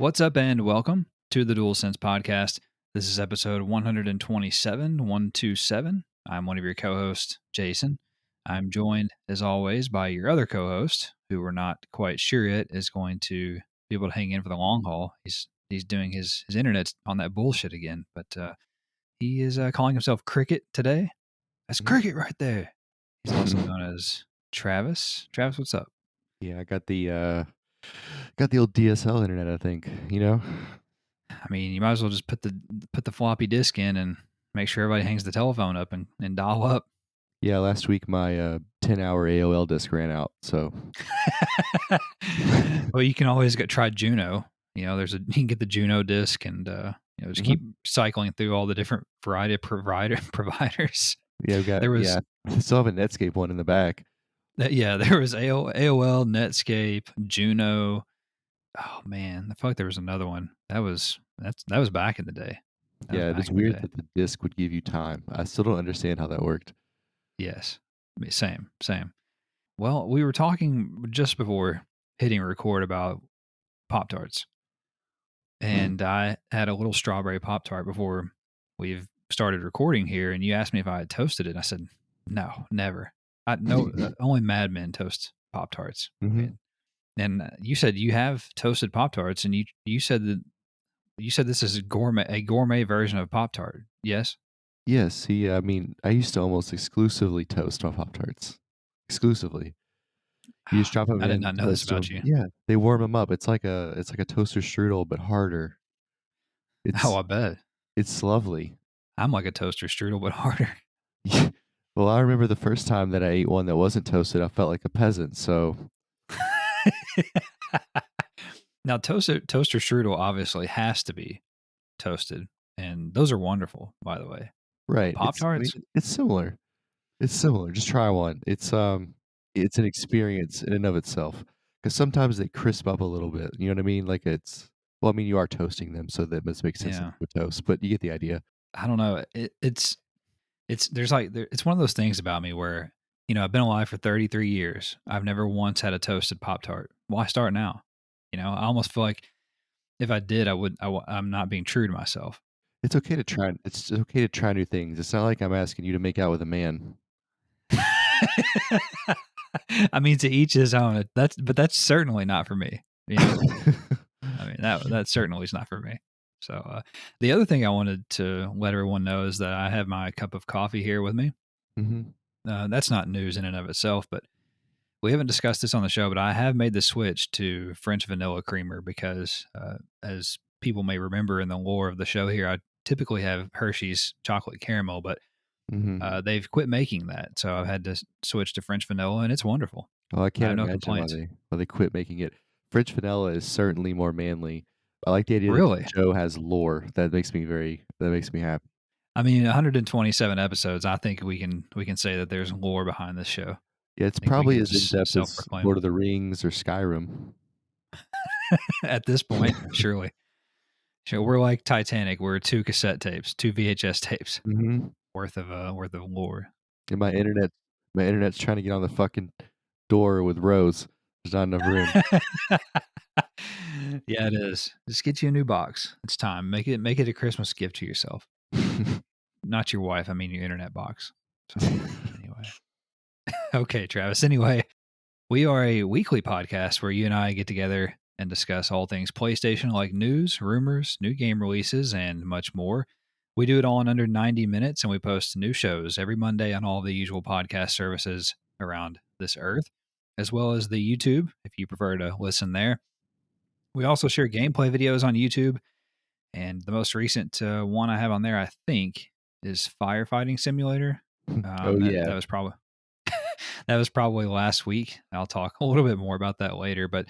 What's up, and welcome to the DualSense podcast. This is episode 127. I'm one of your co-hosts, Jason. I'm joined, as always, by your other co-host, who we're not quite sure yet is going to be able to hang in for the long haul. He's doing his internet on that bullshit again, but he is calling himself Cricket today. That's Cricket right there. He's also known as Travis. Travis, what's up? Yeah, I got the old DSL internet, I think, I mean, you might as well just put the floppy disk in and make sure everybody hangs the telephone up and dial up. Yeah, last week my 10-hour AOL disk ran out, so Well, you can always try Juno. You know, you can get the Juno disk and just keep cycling through all the different variety of providers. yeah, I still have a Netscape one in the back. There was AOL, Netscape, Juno. Oh man, I feel like there was another one. That was back in the day. Yeah, it's weird that the disk would give you time. I still don't understand how that worked. Yes, same. Well, we were talking just before hitting record about Pop-Tarts. And I had a little strawberry Pop-Tart before we've started recording here, and you asked me if I had toasted it. I said, no, never. Only madmen toast Pop-Tarts. Mm-hmm. And you said you have toasted Pop-Tarts, and you said this is a gourmet version of Pop-Tart. Yes? Yes, I used to almost exclusively toast my Pop-Tarts. Exclusively. You just drop them in. I did not know this about you. Yeah, they warm them up. It's like a toaster strudel, but harder. I bet. It's lovely. I'm like a toaster strudel, but harder. Well, I remember the first time that I ate one that wasn't toasted, I felt like a peasant, so... Now, toaster strudel obviously has to be toasted, and those are wonderful, by the way. Right. Pop-Tarts? It's similar. It's similar. Just try one. It's an experience in and of itself. Because sometimes they crisp up a little bit. You know what I mean? Like you are toasting them, so that must make sense to toast. But you get the idea. I don't know. It's one of those things about me where I've been alive for 33 years. I've never once had a toasted Pop-Tart. Why start now? I almost feel like if I did, I'm not being true to myself. It's okay to try. It's okay to try new things. It's not like I'm asking you to make out with a man. I mean, to each his own. That's certainly not for me. I mean, that certainly is not for me. So the other thing I wanted to let everyone know is that I have my cup of coffee here with me. Mm-hmm. That's not news in and of itself, but we haven't discussed this on the show, but I have made the switch to French vanilla creamer because, as people may remember in the lore of the show here, I typically have Hershey's chocolate caramel, but they've quit making that. So I've had to switch to French vanilla, and it's wonderful. Oh, I can't imagine why they quit making it. French vanilla is certainly more manly. I like the idea that the show has lore. That makes me happy. I mean, 127 episodes. I think we can say that there's lore behind this show. Yeah, it's probably as in depth as Lord of the Rings or Skyrim. At this point, surely. Sure, we're like Titanic. We're 2 cassette tapes, 2 VHS tapes worth of lore. And my internet's trying to get on the fucking door with Rose. There's not enough room. Yeah, it is. Just get you a new box. It's time. Make it a Christmas gift to yourself. Not your wife. I mean your internet box. So anyway. Okay, Travis. Anyway, we are a weekly podcast where you and I get together and discuss all things PlayStation, like news, rumors, new game releases, and much more. We do it all in under 90 minutes, and we post new shows every Monday on all the usual podcast services around this earth, as well as the YouTube, if you prefer to listen there. We also share gameplay videos on YouTube, and the most recent one I have on there, I think, is Firefighting Simulator. That was probably last week. I'll talk a little bit more about that later, but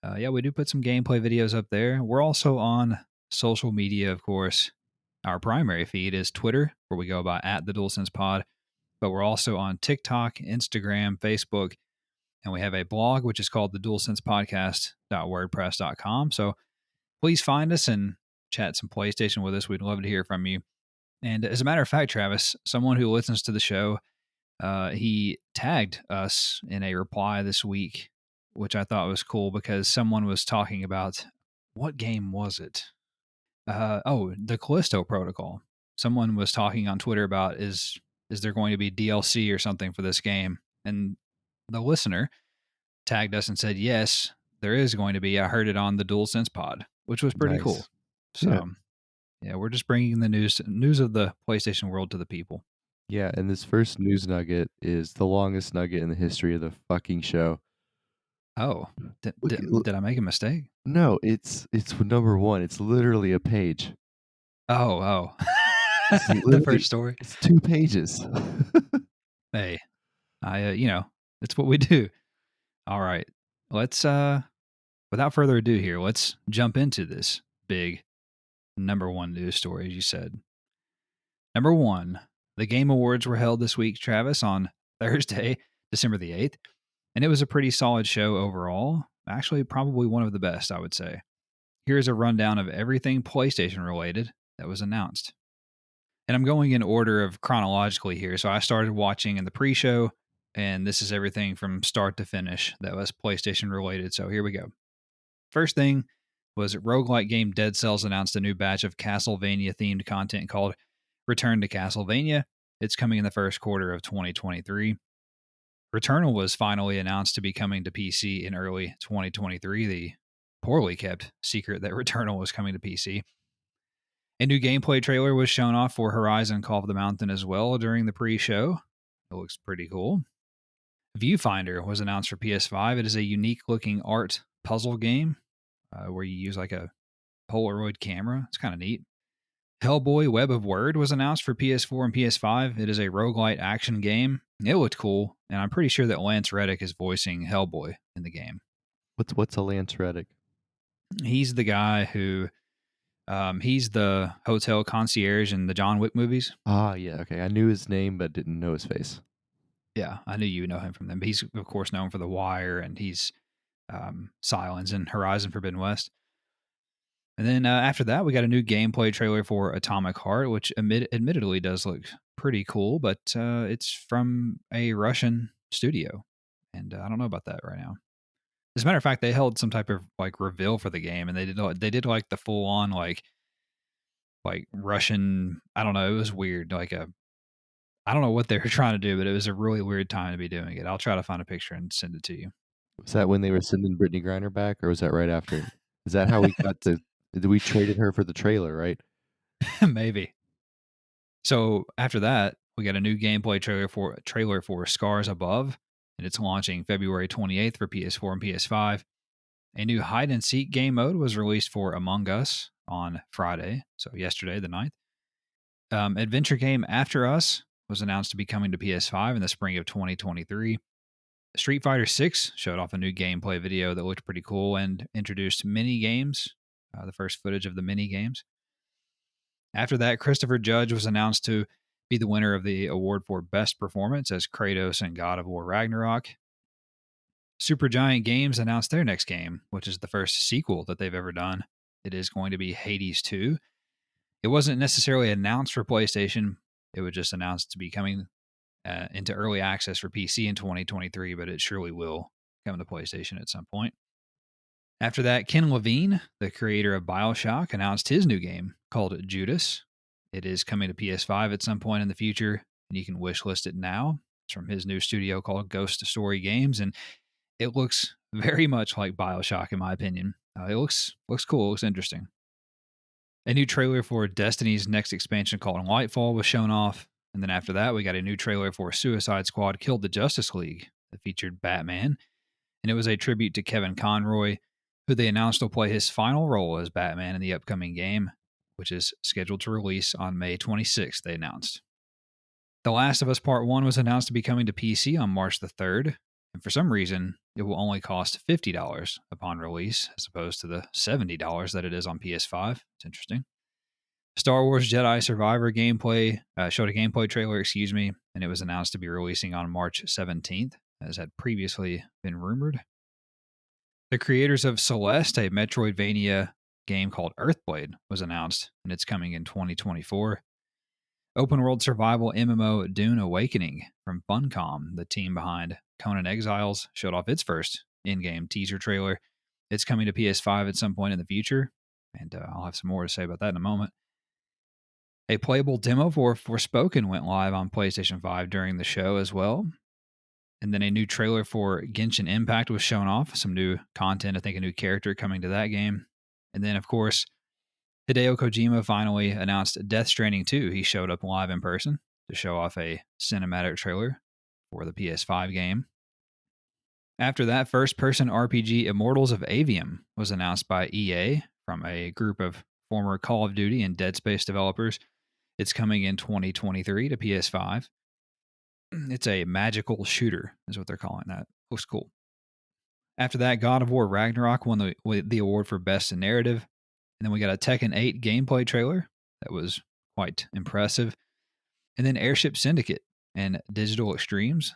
we do put some gameplay videos up there. We're also on social media, of course. Our primary feed is Twitter, where we go by @TheDualSensePod, but we're also on TikTok, Instagram, Facebook, and we have a blog, which is called thedualsensepodcast.wordpress.com. So please find us and chat some PlayStation with us. We'd love to hear from you. And as a matter of fact, Travis, someone who listens to the show, he tagged us in a reply this week, which I thought was cool because someone was talking about What game was it? The Callisto Protocol. Someone was talking on Twitter about is there going to be DLC or something for this game? And the listener tagged us and said, yes, there is going to be. I heard it on the DualSense pod, which was pretty cool. Nice. Yeah. So, yeah, we're just bringing the news of the PlayStation world to the people. Yeah, and this first news nugget is the longest nugget in the history of the fucking show. Oh, Look, did I make a mistake? no, it's number 1. It's literally a page. Oh. It's The literally first story. it's 2 pages. Hey, it's what we do. All right. Let's without further ado here, let's jump into this big number 1 news story, as you said. Number 1, the Game Awards were held this week, Travis, on Thursday, December the 8th, and it was a pretty solid show overall. Actually, probably one of the best, I would say. Here's a rundown of everything PlayStation related that was announced. And I'm going in order of chronologically here. So I started watching in the pre-show, and this is everything from start to finish that was PlayStation related. So here we go. First thing was roguelike game Dead Cells announced a new batch of Castlevania themed content called Return to Castlevania. It's coming in the first quarter of 2023. Returnal was finally announced to be coming to PC in early 2023, the poorly kept secret that Returnal was coming to PC. A new gameplay trailer was shown off for Horizon Call of the Mountain as well during the pre-show. It looks pretty cool. Viewfinder was announced for PS5. It is a unique-looking art puzzle game where you use like a Polaroid camera. It's kind of neat. Hellboy Web of Word was announced for PS4 and PS5. It is a roguelite action game. It looked cool, and I'm pretty sure that Lance Reddick is voicing Hellboy in the game. What's a Lance Reddick? He's the guy who he's the hotel concierge in the John Wick movies. Ah, yeah, okay. I knew his name but didn't know his face. Yeah, I knew you would know him from them. But he's of course known for The Wire, and he's Silence in Horizon Forbidden West. And then after that, we got a new gameplay trailer for Atomic Heart, which admittedly does look pretty cool, but it's from a Russian studio, and I don't know about that right now. As a matter of fact, they held some type of like reveal for the game, and they did like the full on like Russian. I don't know. It was weird. I don't know what they were trying to do, but it was a really weird time to be doing it. I'll try to find a picture and send it to you. Was that when they were sending Brittany Griner back, or was that right after? Is that how we got the we traded her for the trailer, right? Maybe. So after that, we got a new gameplay trailer for Scars Above, and it's launching February 28th for PS4 and PS5. A new hide and seek game mode was released for Among Us on Friday, so yesterday, the 9th. Adventure game After Us was announced to be coming to PS5 in the spring of 2023. Street Fighter 6 showed off a new gameplay video that looked pretty cool and introduced mini games, the first footage of the mini games. After that, Christopher Judge was announced to be the winner of the award for Best Performance as Kratos in God of War Ragnarok. Supergiant Games announced their next game, which is the first sequel that they've ever done. It is going to be Hades 2. It wasn't necessarily announced for PlayStation. It was just announced to be coming into early access for PC in 2023, but it surely will come to PlayStation at some point. After that, Ken Levine, the creator of BioShock, announced his new game called Judas. It is coming to PS5 at some point in the future, and you can wishlist it now. It's from his new studio called Ghost Story Games, and it looks very much like BioShock, in my opinion. It looks cool. It looks interesting. A new trailer for Destiny's next expansion called Lightfall was shown off. And then after that, we got a new trailer for Suicide Squad Killed the Justice League that featured Batman. And it was a tribute to Kevin Conroy, who they announced will play his final role as Batman in the upcoming game, which is scheduled to release on May 26th, they announced. The Last of Us Part 1 was announced to be coming to PC on March the 3rd. And for some reason, it will only cost $50 upon release, as opposed to the $70 that it is on PS5. It's interesting. Star Wars Jedi Survivor gameplay showed a gameplay trailer, and it was announced to be releasing on March 17th, as had previously been rumored. The creators of Celeste, a Metroidvania game called Earthblade, was announced, and it's coming in 2024. Open world survival MMO Dune Awakening from Funcom, the team behind Conan Exiles, showed off its first in-game teaser trailer, It's coming to PS5 at some point in the future, and I'll have some more to say about that in a moment. A playable demo for Forspoken went live on PlayStation 5 during the show as well. And then a new trailer for Genshin Impact was shown off. Some new content, I think a new character coming to that game. And then, of course, Hideo Kojima finally announced Death Stranding 2. He showed up live in person to show off a cinematic trailer for the PS5 game. After that, first-person RPG Immortals of Avium was announced by EA from a group of former Call of Duty and Dead Space developers. It's coming in 2023 to PS5. It's a magical shooter, is what they're calling that. Looks cool. After that, God of War Ragnarok won the award for Best in Narrative. And then we got a Tekken 8 gameplay trailer that was quite impressive. And then Airship Syndicate and Digital Extremes.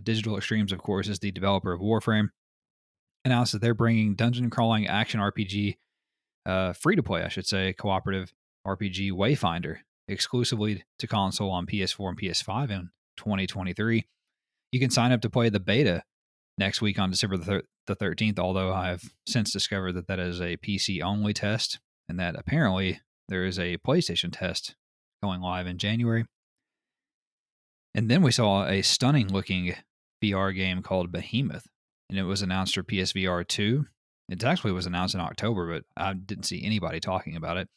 Digital Extremes, of course, is the developer of Warframe. Announced that they're bringing dungeon crawling action RPG, free to play, I should say, cooperative RPG Wayfinder exclusively to console on PS4 and PS5 in 2023. You can sign up to play the beta next week on December the 13th, although I've since discovered that that is a PC only test and that apparently there is a PlayStation test going live in January. And then we saw a stunning looking VR game called Behemoth, and it was announced for PSVR 2. It actually was announced in October, but I didn't see anybody talking about it.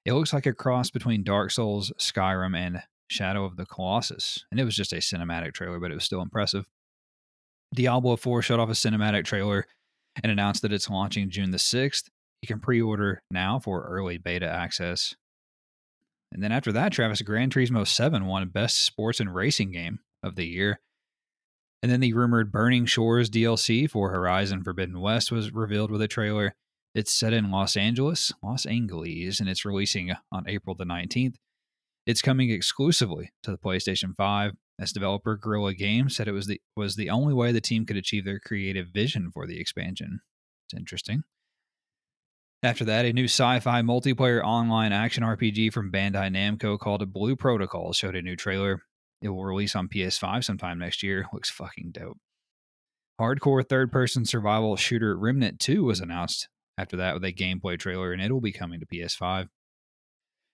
It looks like a cross between Dark Souls, Skyrim, and Shadow of the Colossus. And it was just a cinematic trailer, but it was still impressive. Diablo 4 showed off a cinematic trailer and announced that it's launching June the 6th. You can pre-order now for early beta access. And then after that, Travis, Gran Turismo 7 won Best Sports and Racing Game of the Year. And then the rumored Burning Shores DLC for Horizon Forbidden West was revealed with a trailer. It's set in Los Angeles, and it's releasing on April the 19th. It's coming exclusively to the PlayStation 5, as developer Guerrilla Games said it was the only way the team could achieve their creative vision for the expansion. It's interesting. After that, a new sci-fi multiplayer online action RPG from Bandai Namco called Blue Protocol showed a new trailer. It will release on PS5 sometime next year. Looks fucking dope. Hardcore third-person survival shooter Remnant 2 was announced after that with a gameplay trailer, and it will be coming to PS5.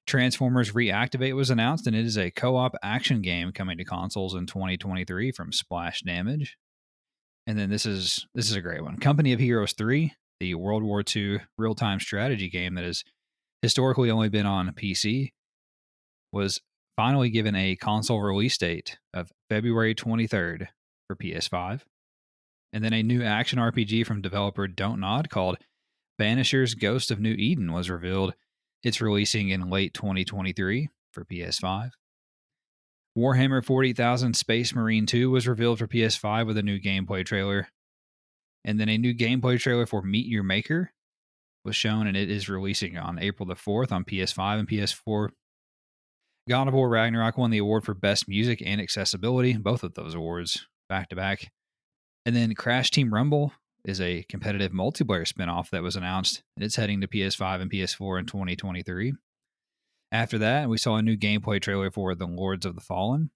Transformers Reactivate was announced, and it is a co-op action game coming to consoles in 2023 from Splash Damage. And then this is a great one. Company of Heroes 3, the World War II real-time strategy game that has historically only been on PC, was finally given a console release date of February 23rd for PS5. And then a new action RPG from developer Don't Nod called Banisher's Ghost of New Eden was revealed. It's releasing in late 2023 for PS5. Warhammer 40,000 Space Marine 2 was revealed for PS5 with a new gameplay trailer. And then a new gameplay trailer for Meet Your Maker was shown, and it is releasing on April the 4th on PS5 and PS4. God of War Ragnarok won the award for Best Music and Accessibility, both of those awards back to back. And then Crash Team Rumble is a competitive multiplayer spinoff that was announced, and it's heading to PS5 and PS4 in 2023. After that, we saw a new gameplay trailer for The Lords of the Fallen.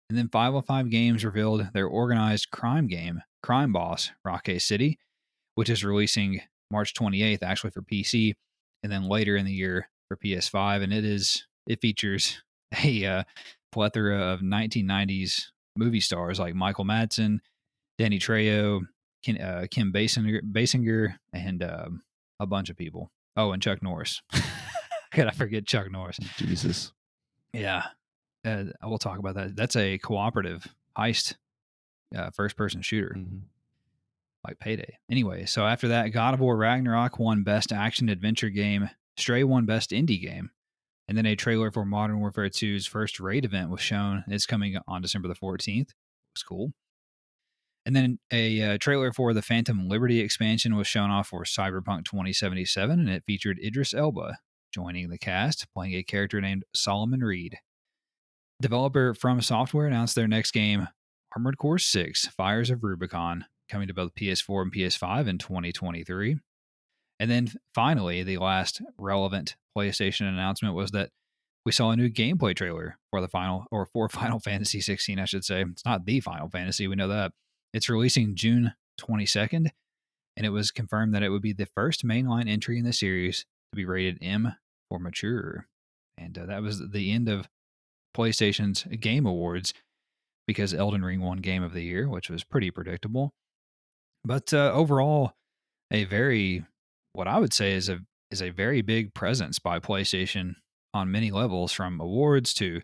And then 505 Games revealed their organized crime game, Crime Boss Rocket City, which is releasing March 28th, actually for PC, and then later in the year for PS5. And it features a plethora of 1990s movie stars like Michael Madsen, Danny Trejo, Kim Basinger, and a bunch of people. Oh, and Chuck Norris. Could I forget Chuck Norris? Jesus. Yeah. We'll talk about that. That's a cooperative heist first-person shooter, like Payday. Anyway, so after that, God of War Ragnarok won Best Action Adventure Game. Stray won Best Indie Game. And then a trailer for Modern Warfare 2's first raid event was shown. It's coming on December the 14th. It was cool. And then a trailer for the Phantom Liberty expansion was shown off for Cyberpunk 2077, and it featured Idris Elba joining the cast, playing a character named Solomon Reed. Developer From Software announced their next game, Armored Core 6 Fires of Rubicon, coming to both PS4 and PS5 in 2023. And then finally, the last relevant PlayStation announcement was that we saw a new gameplay trailer for Final Fantasy 16, I should say. It's not the Final Fantasy, we know that. It's releasing June 22nd, and it was confirmed that it would be the first mainline entry in the series to be rated M for mature. And that was the end of PlayStation's Game Awards because Elden Ring won Game of the Year, which was pretty predictable. But overall, a very what I would say is a very big presence by PlayStation on many levels, from awards to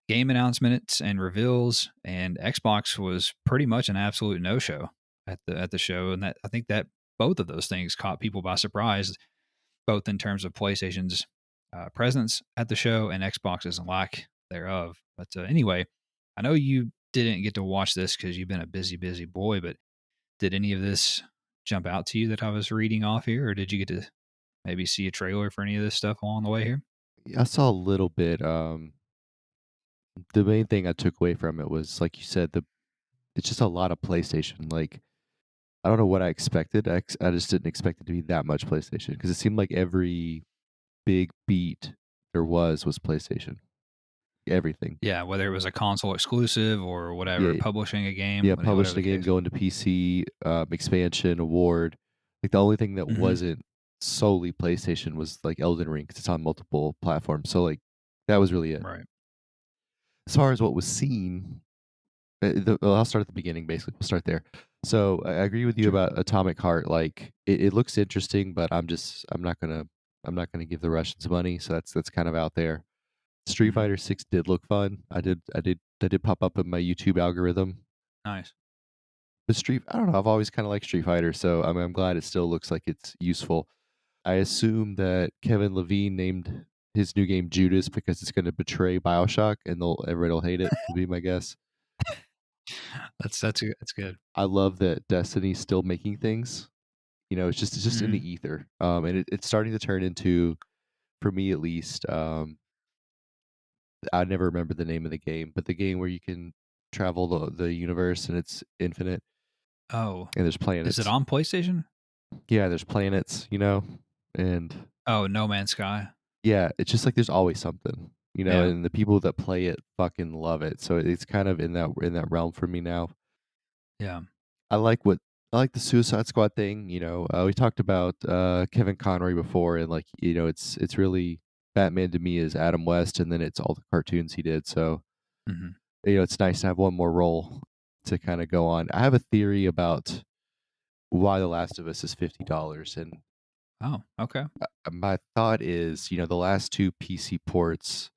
game announcements and reveals. And Xbox was pretty much an absolute no show at the show, and that I think that both of those things caught people by surprise, both in terms of PlayStation's presence at the show and Xbox's lack thereof. But anyway, I know you didn't get to watch this because you've been a busy boy, but did any of this jump out to you that I was reading off here, or did you get to maybe see a trailer for any of this stuff along the way here? I saw a little bit. The main thing I took away from it was, like you said, it's just a lot of PlayStation. Like, I don't know what I expected. I just didn't expect it to be that much PlayStation because it seemed like every big beat there was PlayStation. Everything. Yeah, whether it was a console exclusive or whatever, Yeah, publishing a game, yeah. whatever Published the a game, case. going to PC, expansion, award. Like the only thing that Hmm. wasn't solely PlayStation was like Elden Ring because it's on multiple platforms. So like that was really it. Right. As far as what was seen, well, I'll start at the beginning. Basically, we'll start there. So I agree with you Sure. about Atomic Heart. Like it looks interesting, but I'm not gonna give the Russians money. So that's kind of out there. Street Hmm. Fighter 6 did look fun. That did pop up in my YouTube algorithm. Nice. But I don't know. I've always kind of liked Street Fighter, so I'm glad it still looks like it's useful. I assume that Kevin Levine named his new game Judas because it's going to betray BioShock, and everybody will hate it. Would be my guess. That's good. I love that Destiny's still making things. You know, it's just in Hmm. the ether, and it's starting to turn into, for me at least. I never remember the name of the game, but the game where you can travel the universe and it's infinite, Oh, and there's is it planets. on PlayStation? Yeah, there's planets. You know, and Oh, No Man's Sky. yeah, it's just like there's always something. You know, Yeah. and the people that play it fucking love it. So it's kind of in that realm for me now. Yeah. I like what I like the Suicide Squad thing. You know, we talked about Kevin Conroy before, and like you know, it's really Batman to me is Adam West, and then it's all the cartoons he did. So Hmm. you know, it's nice to have one more role to kind of go on. I have a theory about why The Last of Us is $50, and Oh, okay. my thought is, you know, the last two PC ports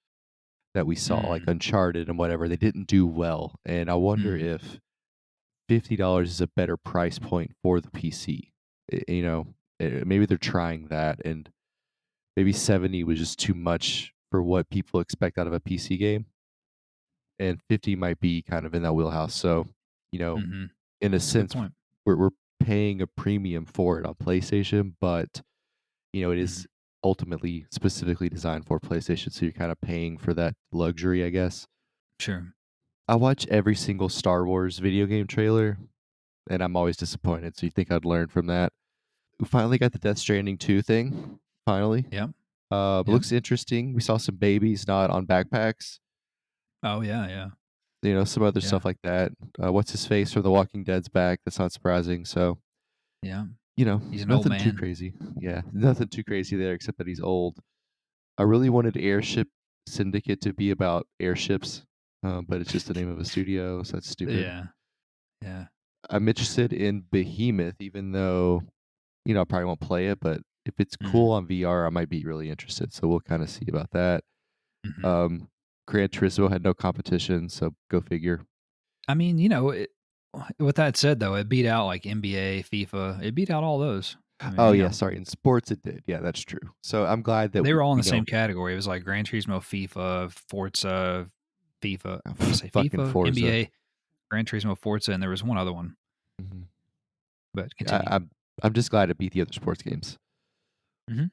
that we saw, like Mm. Uncharted and whatever, they didn't do well, and I wonder Hmm. if $50 is a better price point for the PC. You know, maybe they're trying that, and maybe 70 was just too much for what people expect out of a PC game, and 50 might be kind of in that wheelhouse. So, you know, Hmm. in a That's a good sense, point. we're paying a premium for it on PlayStation, but you know, it Hmm. is ultimately specifically designed for PlayStation, so you're kind of paying for that luxury, I guess. Sure. I watch every single Star Wars video game trailer, and I'm always disappointed. So you think I'd learn from that? We finally got the Death Stranding 2 thing. Finally, Yep. it Yep. looks interesting. We saw some babies not on backpacks. Oh, yeah. Yeah. You know, some other Yeah. stuff like that. What's his face from The Walking Dead's back? That's not surprising. So Yeah. you know, He's an old nothing too man. crazy. Yeah, nothing too crazy there except that he's old. I really wanted Airship Syndicate to be about airships, but it's just the name of a studio, so that's stupid. Yeah. Yeah. I'm interested in Behemoth, even though you know I probably won't play it, but if it's Hmm. cool on VR, I might be really interested. So we'll kind of see about that. Hmm. Um, Gran Turismo had no competition, so go figure. I mean, with that said, though, it beat out like NBA, FIFA. It beat out all those. I mean, Oh yeah, sorry. In sports, it did. Yeah, that's true. So I'm glad that they were all in you the same know, category. It was like Gran Turismo, FIFA, Forza, FIFA. Did I say fucking FIFA? Forza. NBA, Gran Turismo, Forza, and there was one other one. Mhm. But I, continue. I'm just glad it beat the other sports games. Hmm.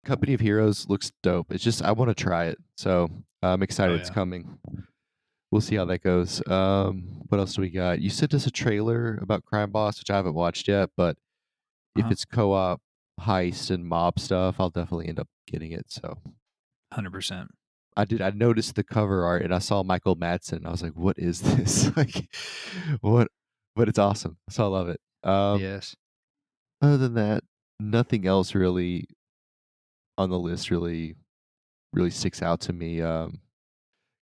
Company of Heroes looks dope. It's just I want to try it, so I'm Oh excited it's yeah. coming. We'll see how that goes. What else do we got? You sent us a trailer about Crime Boss, which I haven't watched yet, but if Uh-huh. it's co-op heist and mob stuff, I'll definitely end up getting it. So 100%. I did. I noticed the cover art and I saw Michael Madsen. I was like, "What is this? Like, what?" But it's awesome, so I love it. Yes. Other than that, nothing else really on the list really sticks out to me.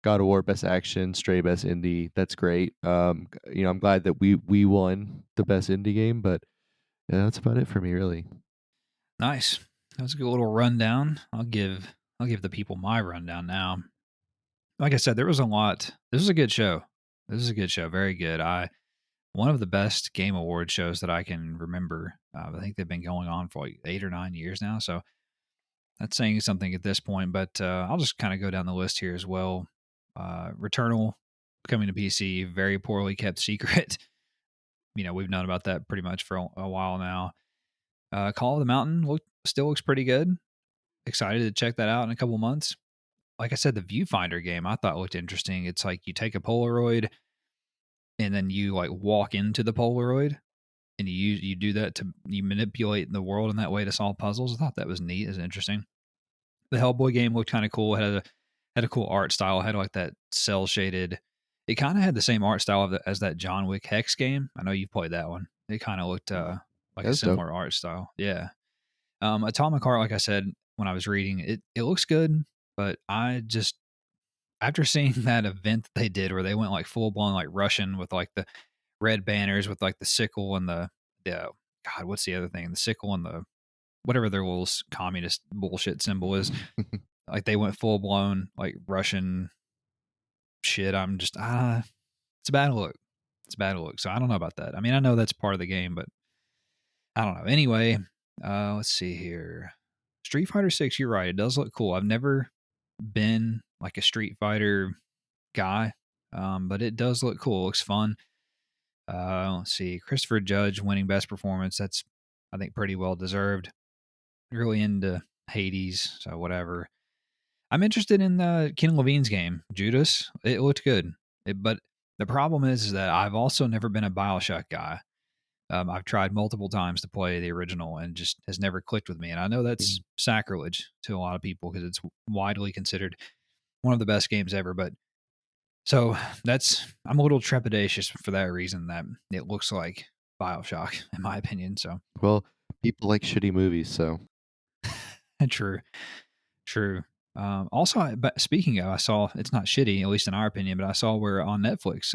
God of War Best Action, Stray Best Indie. That's great. I'm glad that we won the Best Indie game, but yeah, that's about it for me, really. Nice. That was a good little rundown. I'll give the people my rundown now. Like I said, there was a lot. This was a good show. This is a good show. Very good. I One of the best game award shows that I can remember. I think they've been going on for like 8 or 9 years now. So that's saying something at this point. But I'll just kind of go down the list here as well. Returnal coming to PC, very poorly kept secret. We've known about that pretty much for a while now. Call of the Mountain still looks pretty good. Excited to check that out in a couple months. Like I said, the Viewfinder game I thought looked interesting. It's like you take a Polaroid and then you like walk into the Polaroid and you do that to you manipulate the world in that way to solve puzzles. I thought that was neat. It's interesting. The Hellboy game looked kind of cool. Had a cool art style. Had like that cell shaded. It kind of had the same art style as that John Wick Hex game. I know you played that one. It kind of looked like a That's dope. similar art style. Yeah. Atomic Heart, like I said when I was reading it looks good, but I just after seeing that event that they did where they went like full blown like Russian with like the red banners with like the sickle and the God, what's the other thing? The sickle and the whatever their little communist bullshit symbol is. Like they went full blown like Russian shit. I'm just it's a bad look. It's a bad look. So I don't know about that. I mean, I know that's part of the game, but I don't know. Anyway, let's see here. Street Fighter 6, you're right. It does look cool. I've never been like a Street Fighter guy, but it does look cool. It looks fun. Let's see. Christopher Judge winning best performance. That's, I think, pretty well deserved. Really into Hades, so whatever. I'm interested in Ken Levine's game, Judas. It looked good. But the problem is that I've also never been a Bioshock guy. I've tried multiple times to play the original and just has never clicked with me. And I know that's Mhm. sacrilege to a lot of people because it's widely considered one of the best games ever. But so I'm a little trepidatious for that reason that it looks like Bioshock, in my opinion. So Well, people like shitty movies, so true, true. Also, but speaking of, I saw it's not shitty, at least in our opinion, but I saw where on Netflix,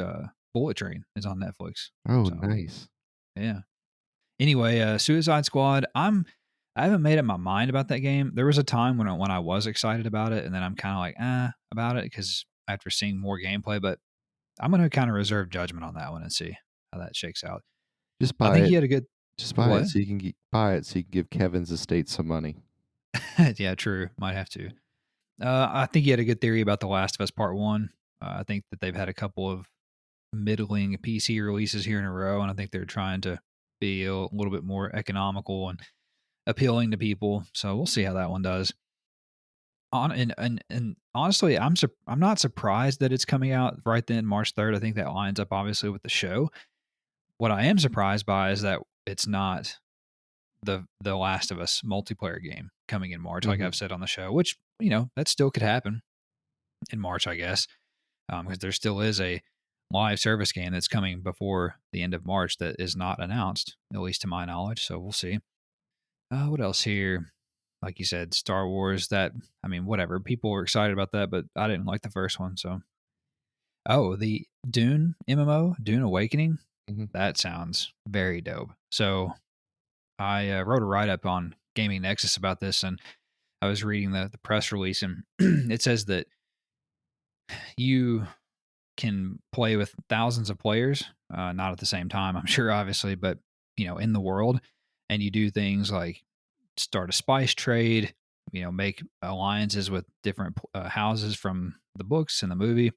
Bullet Train is on Netflix. oh, So nice. yeah. Anyway, Suicide Squad. I haven't made up my mind about that game. There was a time when I was excited about it, and then I'm kind of like about it because after seeing more gameplay. But I'm gonna kind of reserve judgment on that one and see how that shakes out. Just I buy think he it. had a good Just buy it what? so you can buy it so you can give Kevin's estate some money. Yeah, true. Might have to. I think he had a good theory about The Last of Us Part One. I think that they've had a couple of middling PC releases here in a row, and I think they're trying to be a little bit more economical and appealing to people. So we'll see how that one does. And honestly, I'm not surprised that it's coming out right then, March 3rd. I think that lines up obviously with the show. What I am surprised by is that it's not the Last of Us multiplayer game coming in March, like I've Mhm. said on the show, which that still could happen in March, I guess, because there still is a live service game that's coming before the end of March that is not announced, at least to my knowledge. So we'll see. What else here? Like you said, Star Wars. That I mean, whatever. People were excited about that, but I didn't like the first one. So, the Dune MMO, Dune Awakening. Mhm. That sounds very dope. So I wrote a write up on Gaming Nexus about this, and I was reading the press release, and it says that you can play with thousands of players, not at the same time, I'm sure, obviously, but in the world, and you do things like start a spice trade, make alliances with different houses from the books and the movie,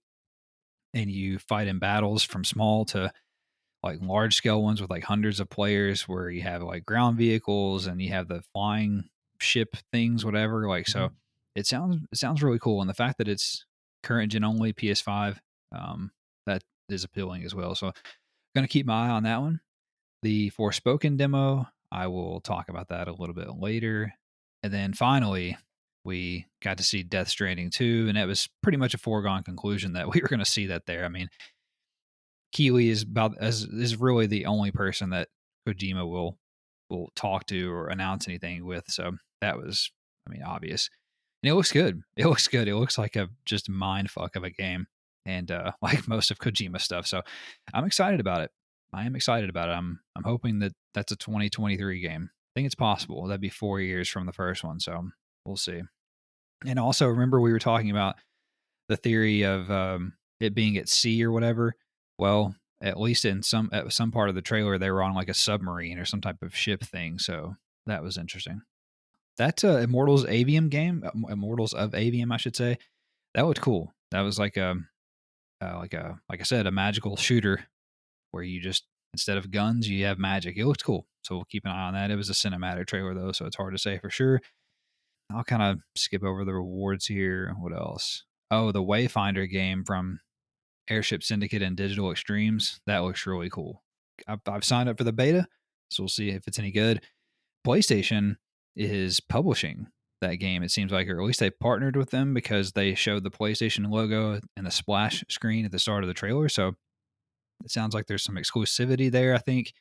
and you fight in battles from small to like large scale ones with like hundreds of players where you have like ground vehicles and you have the flying ship things, whatever. Like, so Mhm. it sounds really cool. And the fact that it's current gen only PS5, that is appealing as well. So going to keep my eye on that one. The Forspoken demo, I will talk about that a little bit later. And then finally, we got to see Death Stranding 2, and it was pretty much a foregone conclusion that we were going to see that there. I mean, Keeley is really the only person that Kojima will will talk to or announce anything with. So that was, I mean, obvious. And it looks good. It looks good. It looks like a just mind fuck of a game, and like most of Kojima stuff. So I'm excited about it. I am excited about it. I'm hoping that that's a 2023 game. I think it's possible. That'd be 4 years from the first one. So we'll see. And also, remember we were talking about the theory of it being at sea or whatever. Well, at least at some part of the trailer, they were on like a submarine or some type of ship thing. So that was interesting. That Immortals Avium game, Immortals of Avium, I should say, that looked cool. That was like like I said, a magical shooter where you just instead of guns, you have magic. It looked cool, so we'll keep an eye on that. It was a cinematic trailer though, so it's hard to say for sure. I'll kind of skip over the rewards here. What else? Oh, the Wayfinder game from Airship Syndicate and Digital Extremes. That looks really cool. I've signed up for the beta, so we'll see if it's any good. PlayStation is publishing that game, it seems like, or at least they partnered with them because they showed the PlayStation logo and the splash screen at the start of the trailer. So it sounds like there's some exclusivity there, I think,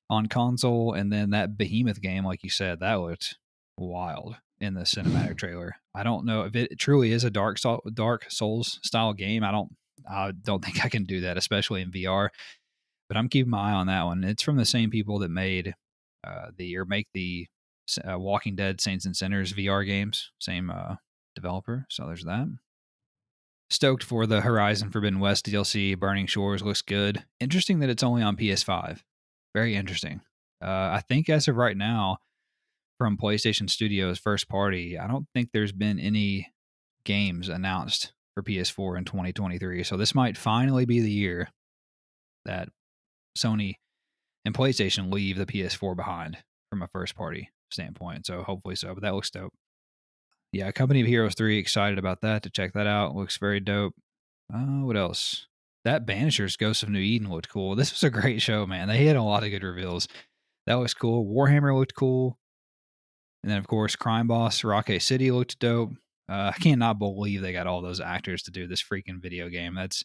on console. And then that Behemoth game, like you said, that looked wild in the cinematic trailer. I don't know if it truly is a Dark Souls style game. I don't think I can do that, especially in VR. But I'm keeping my eye on that one. It's from the same people that make the Walking Dead Saints and Sinners VR games. Same developer. So there's that. Stoked for the Horizon Forbidden West DLC. Burning Shores looks good. Interesting that it's only on PS5. Very interesting. I think as of right now, from PlayStation Studios first party, I don't think there's been any games announced for PS4 in 2023. So this might finally be the year that Sony and PlayStation leave the PS4 behind from a first party standpoint. So hopefully so, but that looks dope. Yeah, Company of Heroes 3, excited about that, to check that out. Looks very dope. What else? That Banisher's Ghost of New Eden looked cool. This was a great show, man. They had a lot of good reveals. That looks cool. Warhammer looked cool. And then, of course, Crime Boss Rocket City looked dope. I cannot believe they got all those actors to do this freaking video game. That's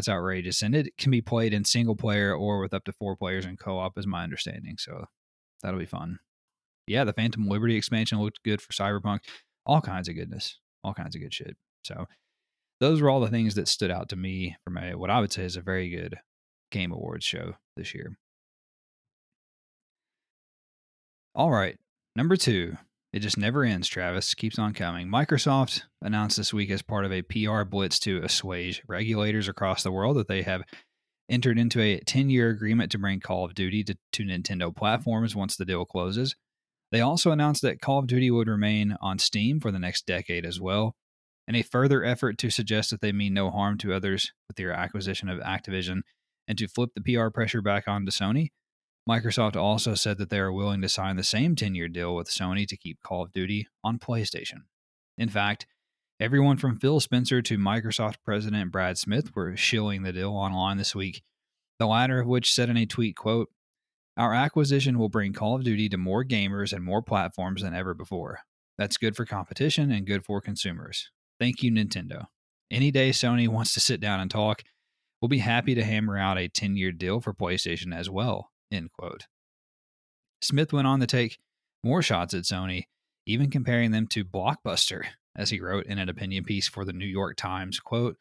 outrageous. And it can be played in single player or with up to 4 players in co-op, is my understanding. So that'll be fun. Yeah, the Phantom Liberty expansion looked good for Cyberpunk. All kinds of goodness. All kinds of good shit. So those were all the things that stood out to me from what I would say is a very good Game Awards show this year. All right. Number 2. It just never ends, Travis. Keeps on coming. Microsoft announced this week as part of a PR Blitz to assuage regulators across the world that they have entered into a 10-year agreement to bring Call of Duty to Nintendo platforms once the deal closes. They also announced that Call of Duty would remain on Steam for the next decade as well, in a further effort to suggest that they mean no harm to others with their acquisition of Activision and to flip the PR pressure back onto Sony. Microsoft also said that they are willing to sign the same 10-year deal with Sony to keep Call of Duty on PlayStation. In fact, everyone from Phil Spencer to Microsoft President Brad Smith were shilling the deal online this week, the latter of which said in a tweet, quote, "Our acquisition will bring Call of Duty to more gamers and more platforms than ever before. That's good for competition and good for consumers. Thank you, Nintendo. Any day Sony wants to sit down and talk, we'll be happy to hammer out a 10-year deal for PlayStation as well," end quote. Smith went on to take more shots at Sony, even comparing them to Blockbuster, as he wrote in an opinion piece for the New York Times, quote,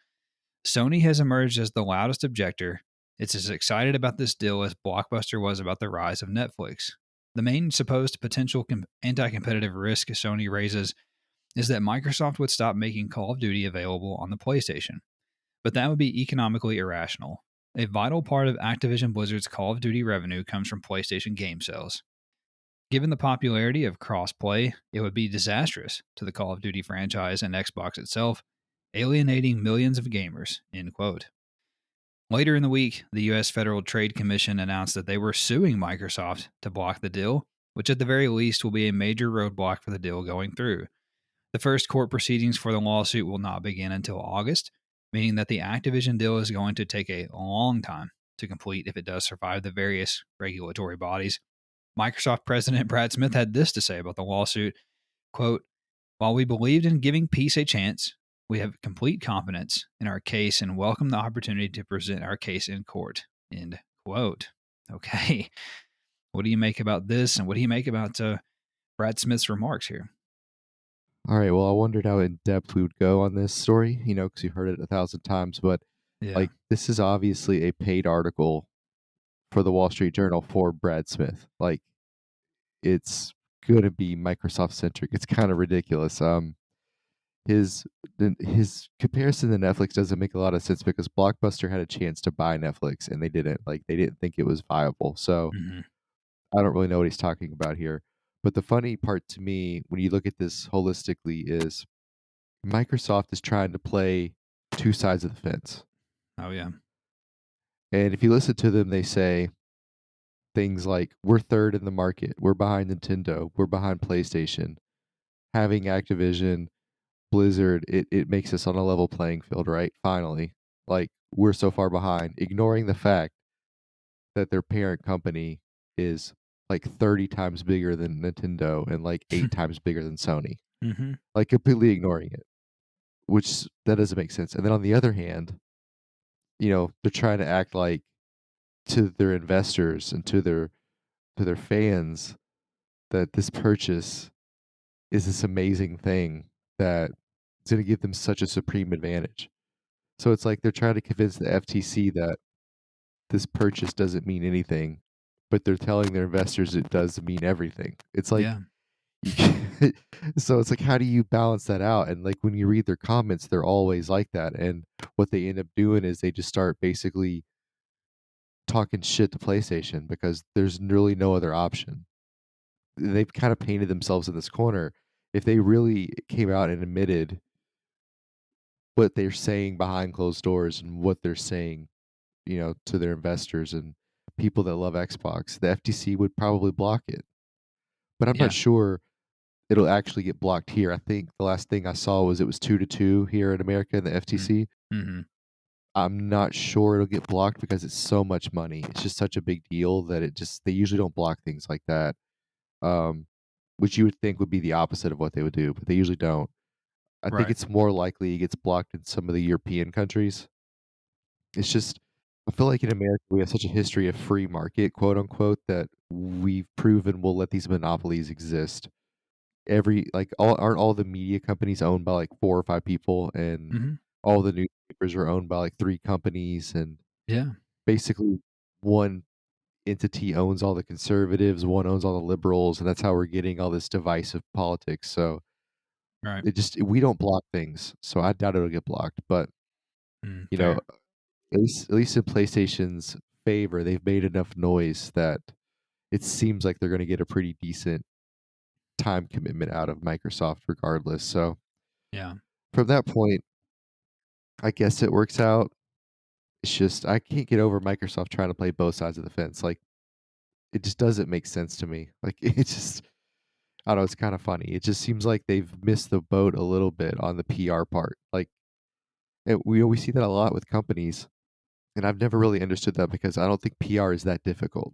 "Sony has emerged as the loudest objector. It's as excited about this deal as Blockbuster was about the rise of Netflix. The main supposed potential anti-competitive risk Sony raises is that Microsoft would stop making Call of Duty available on the PlayStation. But that would be economically irrational. A vital part of Activision Blizzard's Call of Duty revenue comes from PlayStation game sales. Given the popularity of cross-play, it would be disastrous to the Call of Duty franchise and Xbox itself, alienating millions of gamers," end quote. Later in the week, the U.S. Federal Trade Commission announced that they were suing Microsoft to block the deal, which at the very least will be a major roadblock for the deal going through. The first court proceedings for the lawsuit will not begin until August, meaning that the Activision deal is going to take a long time to complete if it does survive the various regulatory bodies. Microsoft President Brad Smith had this to say about the lawsuit, quote, "While we believed in giving peace a chance, we have complete confidence in our case and welcome the opportunity to present our case in court," end quote. Okay. What do you make about this? And what do you make about Brad Smith's remarks here? All right. Well, I wondered how in depth we would go on this story, because you've heard it 1,000 times, but Yeah. like this is obviously a paid article for the Wall Street Journal for Brad Smith. Like it's going to be Microsoft centric. It's kind of ridiculous. His his comparison to Netflix doesn't make a lot of sense because Blockbuster had a chance to buy Netflix and they didn't. Like they didn't think it was viable. So Hmm. I don't really know what he's talking about here. But the funny part to me, when you look at this holistically, is Microsoft is trying to play two sides of the fence. Oh, yeah. And if you listen to them, they say things like, we're third in the market, we're behind Nintendo, we're behind PlayStation. Having Activision, Blizzard, it makes us on a level playing field, right? Finally. Like, we're so far behind, ignoring the fact that their parent company is like 30 times bigger than Nintendo and like 8 times bigger than Sony. Hmm. Like, completely ignoring it, which that doesn't make sense. And then on the other hand, they're trying to act like to their investors and to their fans that this purchase is this amazing thing that it's going to give them such a supreme advantage. So it's like they're trying to convince the FTC that this purchase doesn't mean anything, but they're telling their investors it does mean everything. It's like Yeah. you can't, so it's like how do you balance that out? And like when you read their comments, they're always like that. And what they end up doing is they just start basically talking shit to PlayStation because there's really no other option. They've kind of painted themselves in this corner. If they really came out and admitted what they're saying behind closed doors and what they're saying, to their investors and people that love Xbox, the FTC would probably block it. But I'm not Yeah. sure it'll actually get blocked here. I think the last thing I saw was it was 2-2 here in America in the FTC. Mm-hmm. I'm not sure it'll get blocked because it's so much money. It's just such a big deal that they usually don't block things like that. Um, which you would think would be the opposite of what they would do, but they usually don't. I think Right. it's more likely it gets blocked in some of the European countries. It's just I feel like in America we have such a history of free market, quote unquote, that we've proven we'll let these monopolies exist. Aren't all the media companies owned by like four or five people, and Hmm. all the newspapers are owned by like three companies, and Yeah. basically one entity owns all the conservatives, one owns all the liberals, and that's how we're getting all this divisive politics. So Right. we don't block things, so I doubt it'll get blocked. But you know, Fair. at least in PlayStation's favor, they've made enough noise that it seems like they're going to get a pretty decent time commitment out of Microsoft, regardless. So Yeah. from that point, I guess it works out. It's just I can't get over Microsoft trying to play both sides of the fence. Like it just doesn't make sense to me. Like it just I don't know, it's kind of funny. It just seems like they've missed the boat a little bit on the PR part. Like we always see that a lot with companies, and I've never really understood that because I don't think PR is that difficult.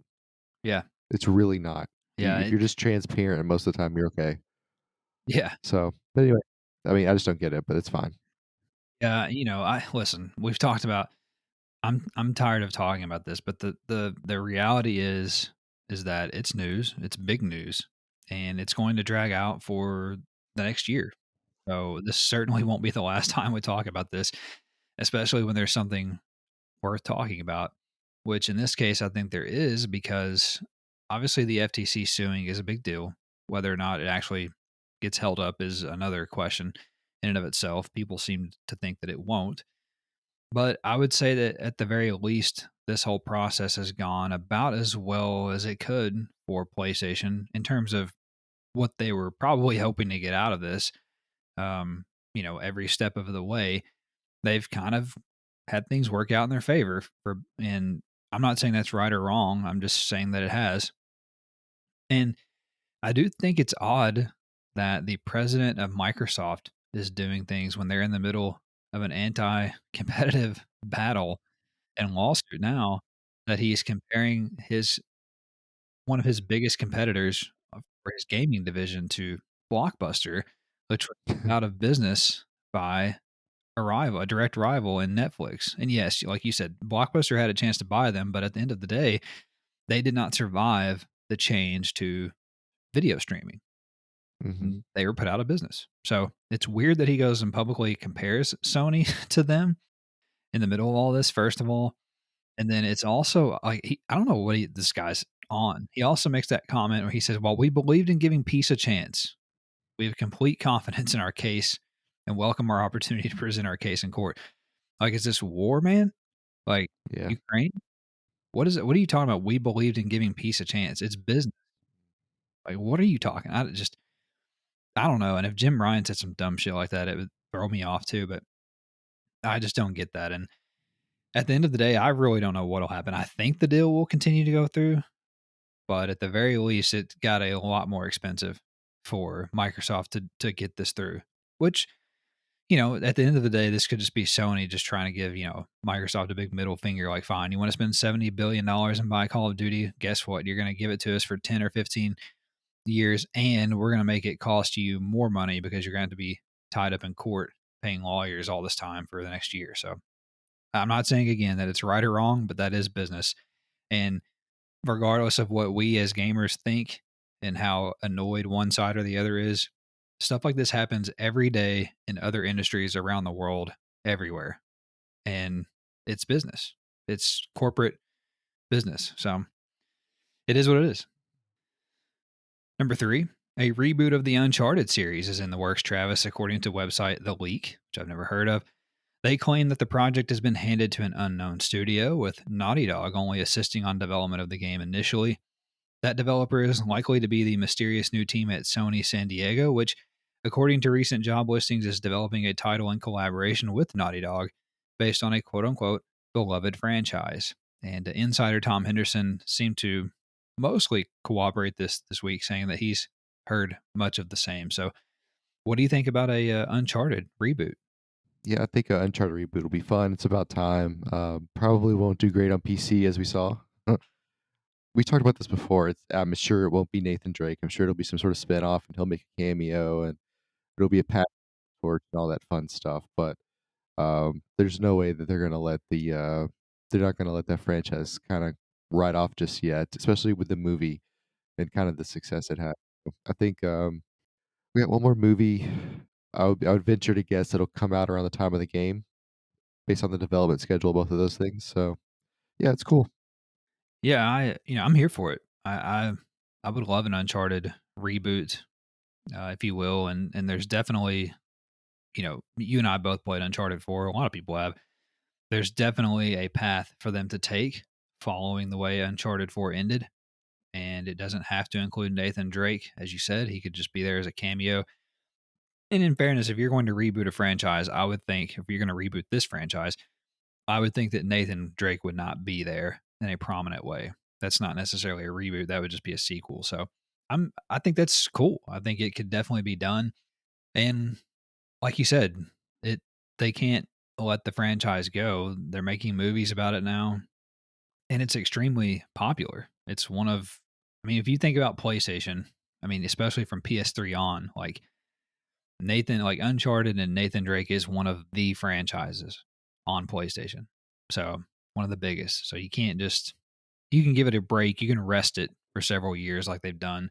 Yeah. It's really not. Yeah. If you're just transparent, and most of the time you're okay. Yeah. So, but anyway, I mean, I just don't get it, but it's fine. Yeah. I listen. We've talked about. I'm tired of talking about this, but the reality is that it's news. It's big news, and it's going to drag out for the next year. So this certainly won't be the last time we talk about this, especially when there's something worth talking about, which in this case, I think there is because obviously the FTC suing is a big deal. Whether or not it actually gets held up is another question in and of itself. People seem to think that it won't. But I would say that at the very least, this whole process has gone about as well as it could for PlayStation in terms of what they were probably hoping to get out of this. Every step of the way, they've kind of had things work out in their favor and I'm not saying that's right or wrong. I'm just saying that it has. And I do think it's odd that the president of Microsoft is doing things when they're in the middle of an anti-competitive battle and lawsuit now that he's comparing his one of his biggest competitors for his gaming division to Blockbuster, which was out of business by a direct rival in Netflix. And yes, like you said, Blockbuster had a chance to buy them, but at the end of the day, they did not survive the change to video streaming. Mhm. And they were put out of business. So it's weird that he goes and publicly compares Sony to them in the middle of all this, first of all. And then it's also like, I don't know what this guy's on. He also makes that comment where he says, "While we believed in giving peace a chance, we have complete confidence in our case and welcome our opportunity to present our case in court." Like, is this war, man? Like, Yeah. Ukraine? What is it? What are you talking about? We believed in giving peace a chance. It's business. Like, what are you talking? I don't know. And if Jim Ryan said some dumb shit like that, it would throw me off too. But I just don't get that. And at the end of the day, I really don't know what'll happen. I think the deal will continue to go through, but at the very least, it got a lot more expensive for Microsoft to get this through. Which, at the end of the day, this could just be Sony just trying to give Microsoft a big middle finger. Like, fine, you want to spend $70 billion and buy Call of Duty? Guess what? You're going to give it to us for 10 or 15 years, and we're going to make it cost you more money because you're going to be tied up in court paying lawyers all this time for the next year. So I'm not saying again that it's right or wrong, but that is business. And regardless of what we as gamers think and how annoyed one side or the other is, stuff like this happens every day in other industries around the world, everywhere. And it's business, it's corporate business. So it is what it is. Number 3, a reboot of the Uncharted series is in the works, Travis, according to website The Leak, which I've never heard of. They claim that the project has been handed to an unknown studio, with Naughty Dog only assisting on development of the game initially. That developer is likely to be the mysterious new team at Sony San Diego, which, according to recent job listings, is developing a title in collaboration with Naughty Dog based on a quote-unquote beloved franchise. And insider Tom Henderson seemed to mostly cooperate this week, saying that he's heard much of the same. So what do you think about a Uncharted reboot? Yeah, I think Uncharted reboot will be fun. It's about time. Probably won't do great on PC, as we saw. We talked about this before. I'm sure it won't be Nathan Drake. I'm sure it'll be some sort of spin-off, and he'll make a cameo, and it'll be a pack torch and all that fun stuff. But there's no way that they're not gonna let that franchise kind of ride off just yet, especially with the movie and kind of the success it had. I think we got one more movie. I would venture to guess it'll come out around the time of the game, based on the development schedule of both of those things. So yeah, it's cool. Yeah, I'm here for it. I would love an Uncharted reboot, if you will. And there's definitely, you and I both played Uncharted 4. A lot of people have. There's definitely a path for them to take following the way Uncharted 4 ended. And it doesn't have to include Nathan Drake, as you said. He could just be there as a cameo. And in fairness, if you're going to reboot a franchise, I would think if you're going to reboot this franchise, I would think that Nathan Drake would not be there in a prominent way. That's not necessarily a reboot. That would just be a sequel. So I think that's cool. I think it could definitely be done. And like you said, it they can't let the franchise go. They're making movies about it now, and it's extremely popular. It's one of, I mean, if you think about PlayStation, I mean, especially from PS3 on, like Uncharted and Nathan Drake is one of the franchises on PlayStation. So one of the biggest. So you can't just, you can give it a break. You can rest it for several years like they've done.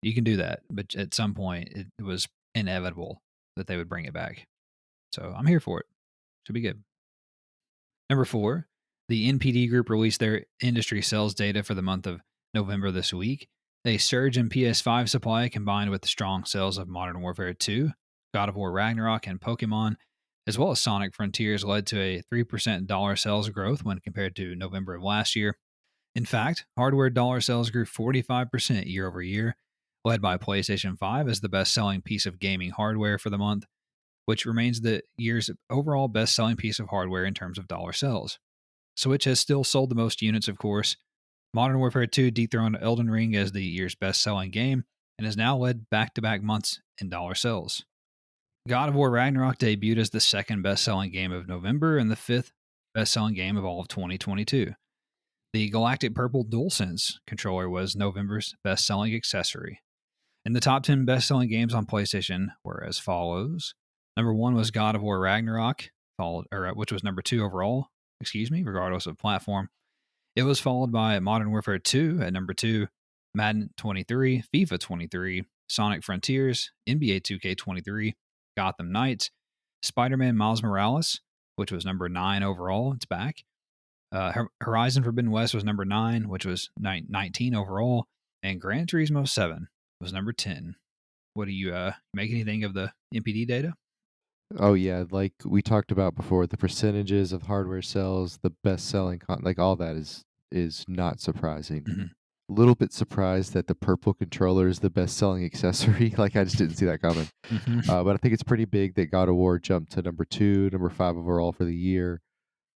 You can do that. But at some point, it was inevitable that they would bring it back. So I'm here for it. Should be good. Number 4, the NPD Group released their industry sales data for the month of November this week. A surge in PS5 supply combined with the strong sales of Modern Warfare 2, God of War Ragnarok, and Pokemon, as well as Sonic Frontiers, led to a 3% dollar sales growth when compared to November of last year. In fact, hardware dollar sales grew 45% year over year, led by PlayStation 5 as the best selling piece of gaming hardware for the month, which remains the year's overall best selling piece of hardware in terms of dollar sales. Switch has still sold the most units, of course. Modern Warfare 2 dethroned Elden Ring as the year's best selling game and has now led back to back months in dollar sales. God of War Ragnarok debuted as the second best selling game of November and the fifth best selling game of all of 2022. The Galactic Purple DualSense controller was November's best selling accessory. And the top 10 best selling games on PlayStation were as follows. Number 1 was God of War Ragnarok, which was number 2 overall, regardless of platform. It was followed by Modern Warfare 2 at number 2, Madden 23, FIFA 23, Sonic Frontiers, NBA 2K23, Gotham Knights, Spider-Man Miles Morales, which was number 9 overall. It's back. Horizon Forbidden West was number 9, which was 19 overall. And Gran Turismo 7 was number 10. What do you make anything of the NPD data? Oh yeah, like we talked about before, the percentages of hardware sales, the best selling like all that is not surprising. Mm-hmm. A little bit surprised that the purple controller is the best selling accessory. Like I just didn't see that coming. Mm-hmm. But I think it's pretty big that God of War jumped to number 2, number 5 overall for the year.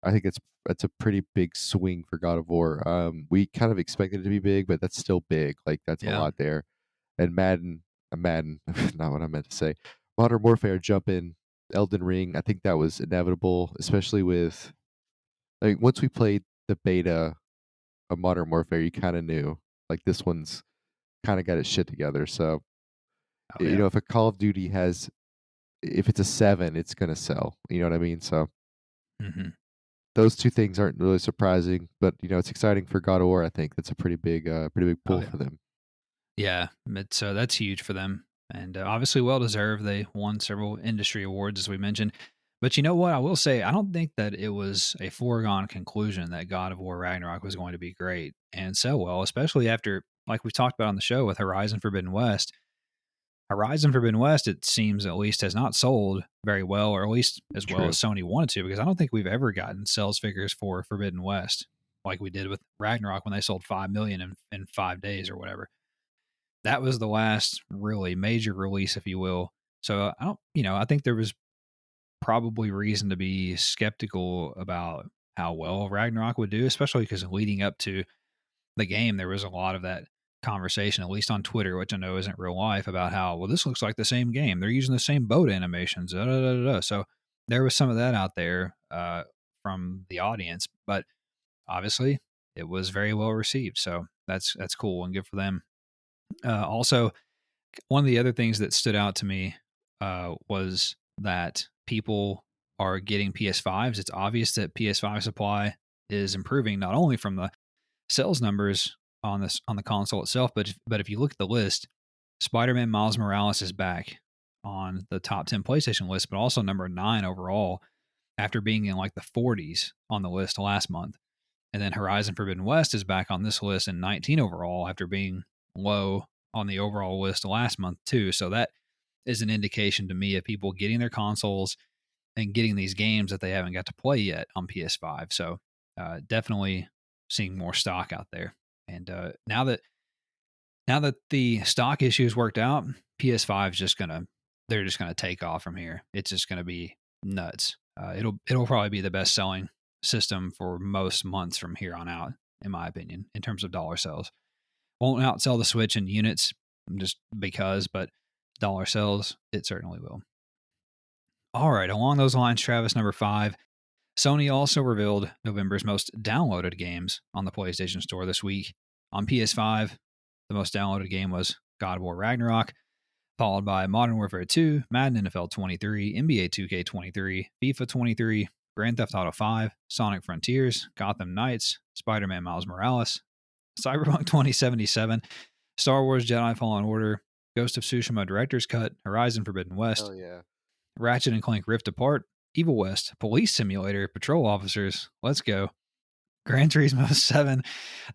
I think that's a pretty big swing for God of War. We kind of expected it to be big, but that's still big. Like that's a Yeah. lot there. And Madden, not what I meant to say. Modern Warfare jump in, Elden Ring. I think that was inevitable, especially with like once we played the beta of Modern Warfare, you kind of knew like this one's kind of got its shit together. So Oh, yeah. if a Call of Duty has, if it's a 7, it's gonna sell. You know what I mean? So Mm-hmm. those two things aren't really surprising, but it's exciting for God of War. I think that's a pretty big Oh, pull yeah. for them. Yeah, it's that's huge for them, and obviously well deserved. They won several industry awards, as we mentioned. But you know what? I will say I don't think that it was a foregone conclusion that God of War Ragnarok was going to be great and sell well, especially after, like we've talked about on the show, with Horizon Forbidden West. Horizon Forbidden West, it seems at least, has not sold very well, or at least as well True. as Sony wanted to, because I don't think we've ever gotten sales figures for Forbidden West like we did with Ragnarok when they sold 5 million in 5 days or whatever. That was the last really major release, if you will. So I don't, I think there was probably reason to be skeptical about how well Ragnarok would do, especially because leading up to the game, there was a lot of that conversation, at least on Twitter, which I know isn't real life, about how, well, this looks like the same game. They're using the same boat animations. Da, da, da, da, da. So there was some of that out there from the audience, but obviously it was very well received. So that's cool and good for them. Also, one of the other things that stood out to me was that people are getting PS5s. It's obvious that PS5 supply is improving, not only from the sales numbers on the console itself, but if you look at the list, Spider-Man Miles Morales is back on the top 10 PlayStation list, but also number 9 overall after being in like the 40s on the list last month. And then Horizon Forbidden West is back on this list in 19 overall after being low on the overall list last month too. So that is an indication to me of people getting their consoles and getting these games that they haven't got to play yet on PS5. So definitely seeing more stock out there. And now that the stock issue is worked out, PS5 is they're just gonna take off from here. It's just gonna be nuts. It'll probably be the best selling system for most months from here on out, in my opinion, in terms of dollar sales. Won't outsell the Switch in units just because, but dollar sales, it certainly will. All right, along those lines, Travis, number 5, Sony also revealed November's most downloaded games on the PlayStation Store this week. On PS5, the most downloaded game was God of War Ragnarok, followed by Modern Warfare 2, Madden NFL 23, NBA 2K23, FIFA 23, Grand Theft Auto 5, Sonic Frontiers, Gotham Knights, Spider-Man Miles Morales, Cyberpunk 2077, Star Wars Jedi Fallen Order, Ghost of Tsushima Director's Cut, Horizon Forbidden West, Oh yeah. Ratchet and Clank Rift Apart, Evil West, Police Simulator, Patrol Officers, let's go, Gran Turismo 7,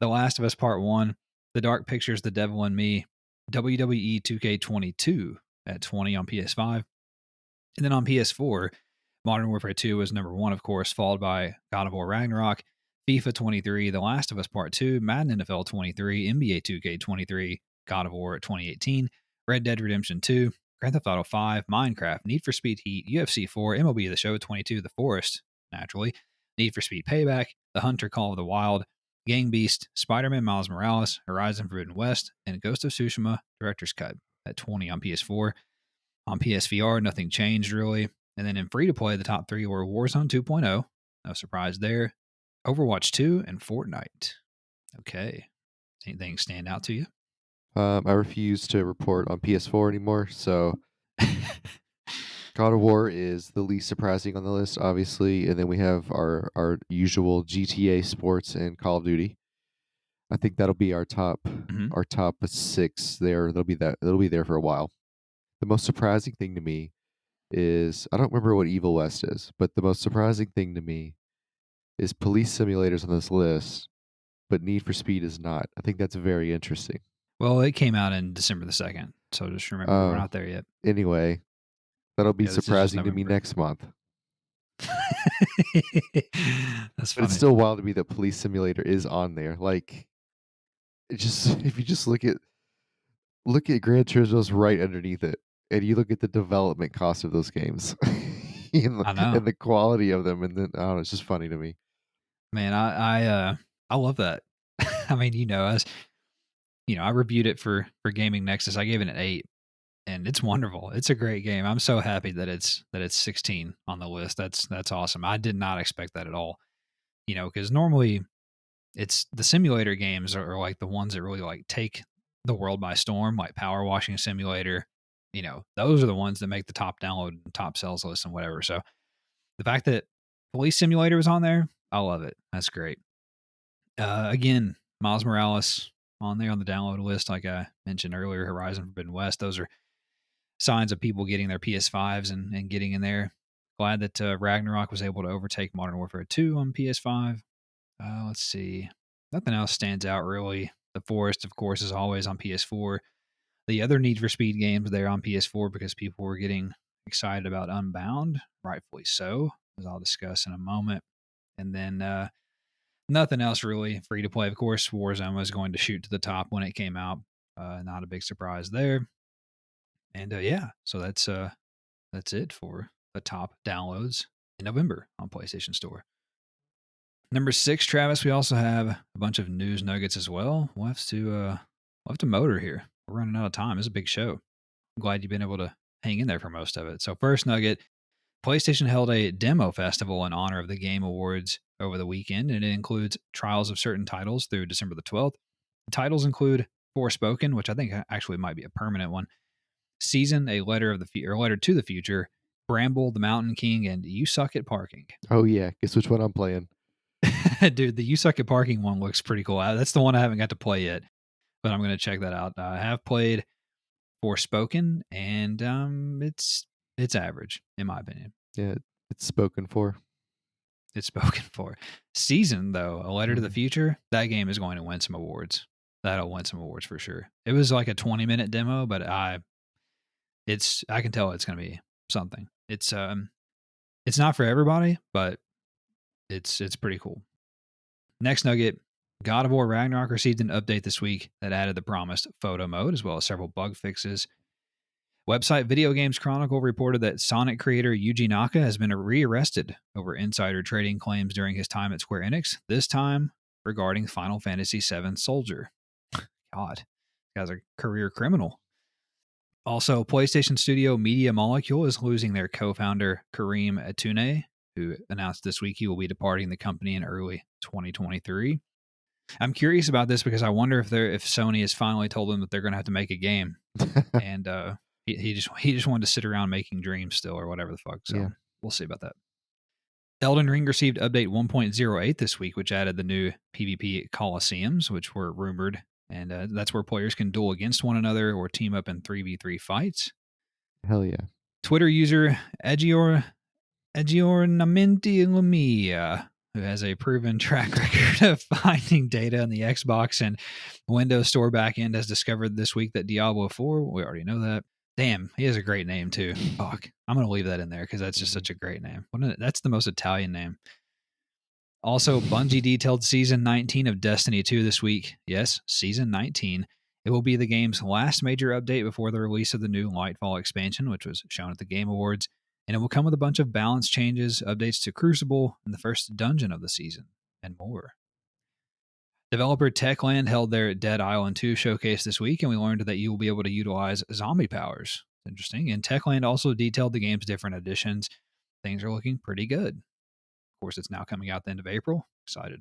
The Last of Us Part 1, The Dark Pictures, The Devil in Me, WWE 2K22 at 20 on PS5. And then on PS4, Modern Warfare 2 was number 1, of course, followed by God of War Ragnarok, FIFA 23, The Last of Us Part 2, Madden NFL 23, NBA 2K23, God of War 2018, Red Dead Redemption 2, Grand Theft Auto 5, Minecraft, Need for Speed Heat, UFC 4, MLB The Show 22, The Forest, naturally, Need for Speed Payback, The Hunter Call of the Wild, Gang Beast, Spider-Man Miles Morales, Horizon Forbidden West, and Ghost of Tsushima Director's Cut at 20 on PS4. On PSVR, nothing changed really. And then in free to play, the top 3 were Warzone 2.0, no surprise there, Overwatch 2, and Fortnite. Okay. Anything stand out to you? I refuse to report on PS4 anymore, so God of War is the least surprising on the list, obviously, and then we have our usual GTA Sports and Call of Duty. I think that'll be Mhm. our top 6 there. They'll be there for a while. The most surprising thing to me is I don't remember what Evil West is, but the most surprising thing to me is Police Simulator's on this list, but Need for Speed is not. I think that's very interesting. Well, it came out in December the 2nd, so just remember we're Oh, not there yet. anyway, that'll be Yeah, this is just surprising to me November. next month. That's But it's funny. still wild to me that Police Simulator is on there. Like, it just if you just look at Gran Turismo's right underneath it, and you look at the development cost of those games, I know. and the quality of them, and then I don't know, it's just funny to me. Man, I love that. I mean, as I reviewed it for Gaming Nexus. I gave it an 8, and it's wonderful. It's a great game. I'm so happy that it's 16 on the list. That's awesome. I did not expect that at all. Because normally it's the simulator games are like the ones that really like take the world by storm, like Power Washing Simulator. Those are the ones that make the top download and top sales list and whatever. So the fact that Police Simulator was on there, I love it. That's great. Again, Miles Morales on there on the download list, like I mentioned earlier. Horizon Forbidden West. Those are signs of people getting their PS5s and getting in there. Glad that Ragnarok was able to overtake Modern Warfare 2 on PS5. Let's see. Nothing else stands out really. The Forest, of course, is always on PS4. The other Need for Speed games, they're on PS4 because people were getting excited about Unbound, rightfully so, as I'll discuss in a moment. And then nothing else really free to play. Of course, Warzone was going to shoot to the top when it came out. Not a big surprise there. And yeah, so that's it for the top downloads in November on PlayStation Store. Number 6, Travis, we also have a bunch of news nuggets as well. We'll have to motor here. We're running out of time. It's a big show. I'm glad you've been able to hang in there for most of it. So first nugget, PlayStation held a demo festival in honor of the Game Awards over the weekend, and it includes trials of certain titles through December the 12th. The titles include Forspoken, which I think actually might be a permanent one, Season, a letter of the or letter to the future, Bramble, the Mountain King, and You Suck at Parking. Oh yeah, guess which one I'm playing? Dude, the You Suck at Parking one looks pretty cool. That's the one I haven't got to play yet, but I'm going to check that out. I have played Forspoken, and it's average in my opinion. Yeah, it's spoken for. It's spoken for. Season, though, A Letter to the Mhm. Future, that game is going to win some awards. That'll win some awards for sure. It was like a 20-minute demo, but I can tell it's going to be something. It's not for everybody, but it's pretty cool. Next nugget, God of War Ragnarok received an update this week that added the promised photo mode as well as several bug fixes. Website Video Games Chronicle reported that Sonic creator Yuji Naka has been rearrested over insider trading claims during his time at Square Enix, this time regarding Final Fantasy VII Soldier. God, this guy's a career criminal. Also, PlayStation Studio Media Molecule is losing their co-founder Kareem Atune, who announced this week he will be departing the company in early 2023. I'm curious about this because I wonder if Sony has finally told them that they're going to have to make a game, and he just wanted to sit around making dreams still or whatever the fuck. So Yeah. we'll see about that. Elden Ring received update 1.08 this week, which added the new PvP Colosseums, which were rumored, and that's where players can duel against one another or team up in 3v3 fights. Hell yeah. Twitter user Aggiornamenti Lumia, who has a proven track record of finding data in the Xbox and Windows Store backend, has discovered this week that Diablo 4, we already know that. Damn, he has a great name too. Fuck. I'm going to leave that in there because that's just such a great name. That's the most Italian name. Also, Bungie detailed Season 19 of Destiny 2 this week. Yes, Season 19. It will be the game's last major update before the release of the new Lightfall expansion, which was shown at the Game Awards, and it will come with a bunch of balance changes, updates to Crucible, and the first dungeon of the season, and more. Developer Techland held their Dead Island 2 showcase this week, and we learned that you will be able to utilize zombie powers. Interesting. And Techland also detailed the game's different editions. Things are looking pretty good. Of course, it's now coming out the end of April. Excited.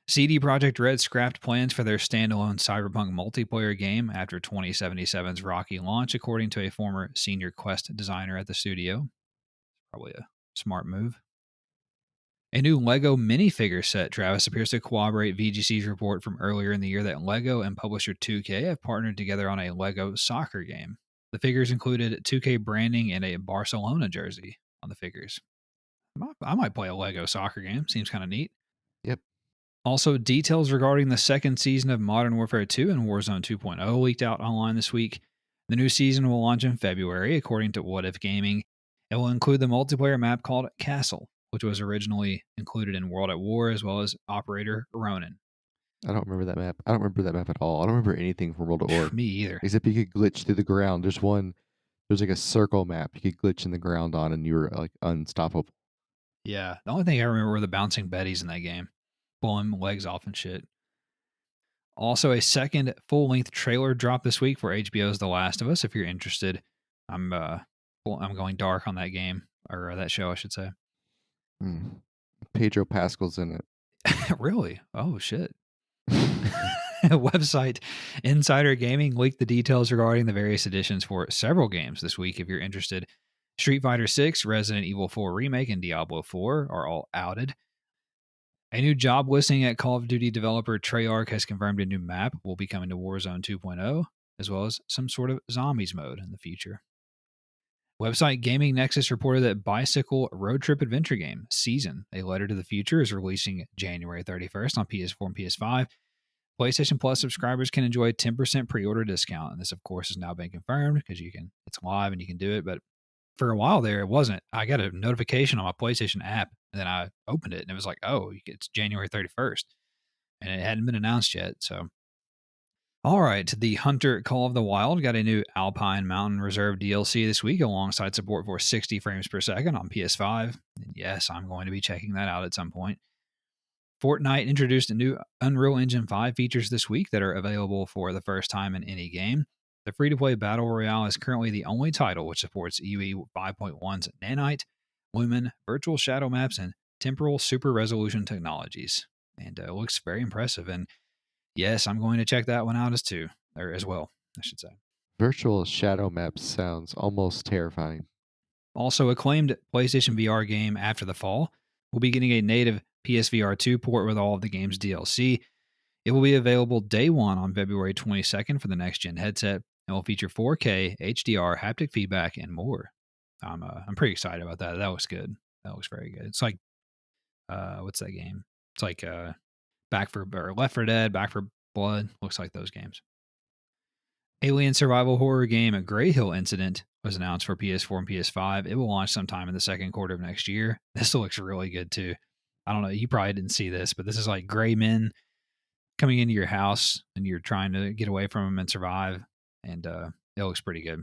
CD Projekt Red scrapped plans for their standalone Cyberpunk multiplayer game after 2077's rocky launch, according to a former senior Quest designer at the studio. Probably a smart move. A new LEGO minifigure set, Travis, appears to corroborate VGC's report from earlier in the year that LEGO and publisher 2K have partnered together on a LEGO soccer game. The figures included 2K branding and a Barcelona jersey on the figures. I might play a LEGO soccer game. Seems kind of neat. Yep. Also, details regarding the second season of Modern Warfare 2 and Warzone 2.0 leaked out online this week. The new season will launch in February, according to What If Gaming. It will include the multiplayer map called Castle, which was originally included in World at War, as well as Operator Ronin. I don't remember that map. I don't remember that map at all. I don't remember anything from World at War. Me either. Except you could glitch through the ground. There's like a circle map you could glitch in the ground on, and you were like unstoppable. Yeah, the only thing I remember were the bouncing Bettys in that game, blowing legs off and shit. Also, a second full-length trailer dropped this week for HBO's The Last of Us. If you're interested, I'm going dark on that game, or that show, I should say. Pedro Pascal's in it. Really? Oh shit. Website Insider Gaming leaked the details regarding the various editions for several games this week. If you're interested, Street Fighter 6, Resident Evil 4 Remake, and Diablo 4 are all outed. A new job listing at Call of Duty developer Treyarch has confirmed a new map will be coming to Warzone 2.0, as well as some sort of zombies mode in the future. Website Gaming Nexus reported that Bicycle Road Trip Adventure Game Season, A Letter to the Future, is releasing January 31st on PS4 and PS5. PlayStation Plus subscribers can enjoy a 10% pre-order discount, and this, of course, has now been confirmed because it's live and you can do it. But for a while there, it wasn't. I got a notification on my PlayStation app, and then I opened it, and it was like, oh, it's January 31st, and it hadn't been announced yet. So, all right, the Hunter Call of the Wild got a new Alpine Mountain Reserve DLC this week, alongside support for 60 frames per second on PS5. And yes, I'm going to be checking that out at some point. Fortnite introduced a new Unreal Engine 5 features this week that are available for the first time in any game. The free-to-play Battle Royale is currently the only title which supports UE 5.1's Nanite, Lumen, Virtual Shadow Maps, and Temporal Super Resolution technologies. And it looks very impressive. And yes, I'm going to check that one out as well, I should say. Virtual Shadow Maps sounds almost terrifying. Also, acclaimed PlayStation VR game After the Fall will be getting a native PSVR 2 port with all of the game's DLC. It will be available day one on February 22nd for the next-gen headset and will feature 4K, HDR, haptic feedback, and more. I'm pretty excited about that. That looks good. That looks very good. It's like, what's that game? It's like Left 4 Dead, Back 4 Blood. Looks like those games. Alien survival horror game Grey Hill Incident was announced for PS4 and PS5. It will launch sometime in the second quarter of next year. This looks really good too. I don't know, you probably didn't see this, but this is like gray men coming into your house and you're trying to get away from them and survive. And it looks pretty good.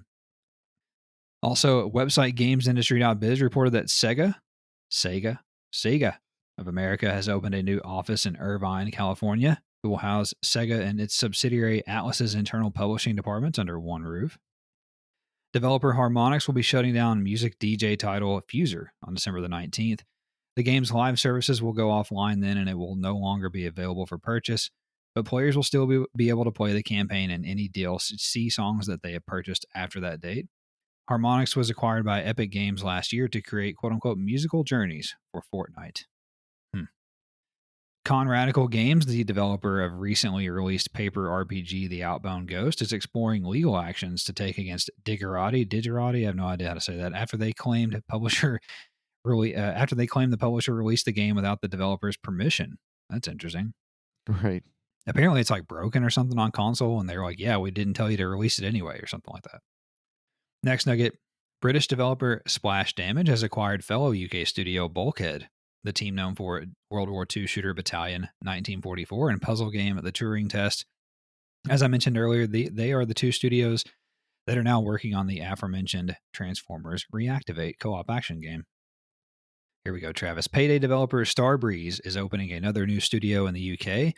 Also, website GamesIndustry.biz reported that Sega of America has opened a new office in Irvine, California. It will house Sega and its subsidiary Atlas's internal publishing departments under one roof. Developer Harmonix will be shutting down music DJ title Fuser on December the 19th. The game's live services will go offline then, and it will no longer be available for purchase, but players will still be able to play the campaign and any DLC songs that they have purchased after that date. Harmonix was acquired by Epic Games last year to create quote-unquote musical journeys for Fortnite. Conradical Games, the developer of recently released paper RPG The Outbound Ghost, is exploring legal actions to take against Digerati, I have no idea how to say that, after they claimed the publisher released the game without the developer's permission. That's interesting. Right. Apparently it's like broken or something on console, and they're like, yeah, we didn't tell you to release it anyway, or something like that. Next nugget, British developer Splash Damage has acquired fellow UK studio Bulkhead, the team known for World War II shooter Battalion 1944 and puzzle game The Turing Test. As I mentioned earlier, they are the two studios that are now working on the aforementioned Transformers Reactivate co-op action game. Here we go, Travis. Payday developer Starbreeze is opening another new studio in the UK,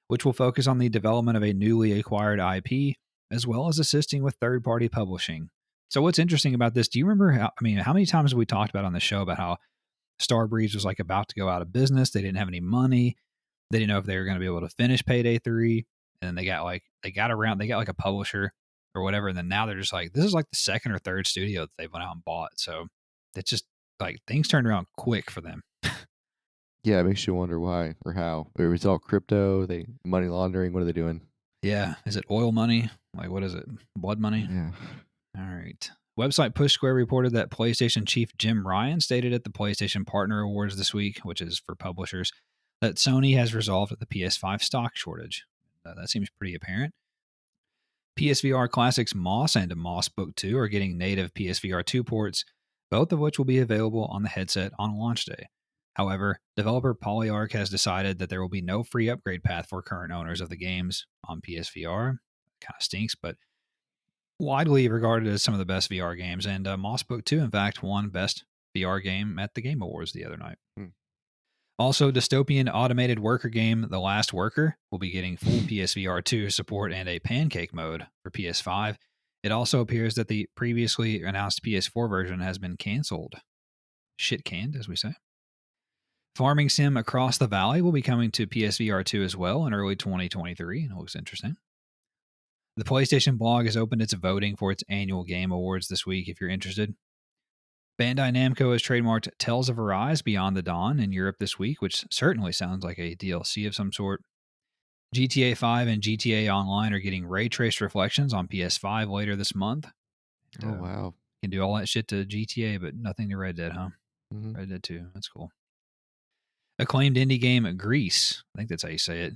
which will focus on the development of a newly acquired IP, as well as assisting with third-party publishing. So what's interesting about this, do you remember how many times have we talked about on the show about how Starbreeze was like about to go out of business? They didn't have any money. They didn't know if they were going to be able to finish Payday 3. And then they got like a publisher or whatever. And then now they're just like, this is like the second or third studio that they went out and bought. So it's just like things turned around quick for them. Yeah, it makes you wonder why or how. Or is it all crypto? They money laundering? What are they doing? Yeah. Is it oil money? Like, what is it? Blood money? Yeah. All right. Website Push Square reported that PlayStation chief Jim Ryan stated at the PlayStation Partner Awards this week, which is for publishers, that Sony has resolved the PS5 stock shortage. That seems pretty apparent. PSVR Classics Moss and Moss Book 2 are getting native PSVR 2 ports, both of which will be available on the headset on launch day. However, developer Polyarc has decided that there will be no free upgrade path for current owners of the games on PSVR. Kind of stinks, but widely regarded as some of the best VR games. And Moss Book 2, in fact, won Best VR Game at the Game Awards the other night. Hmm. Also, dystopian automated worker game The Last Worker will be getting full PSVR 2 support and a pancake mode for PS5. It also appears that the previously announced PS4 version has been canceled. Shit canned, as we say. Farming Sim Across the Valley will be coming to PSVR 2 as well in early 2023. It looks interesting. The PlayStation blog has opened its voting for its annual Game Awards this week if you're interested. Bandai Namco has trademarked Tales of Arise Beyond the Dawn in Europe this week, which certainly sounds like a DLC of some sort. GTA 5 and GTA Online are getting ray traced reflections on PS5 later this month. Oh, wow. You can do all that shit to GTA, but nothing to Red Dead, huh? Mm-hmm. Red Dead 2. That's cool. Acclaimed indie game Grease, I think that's how you say it,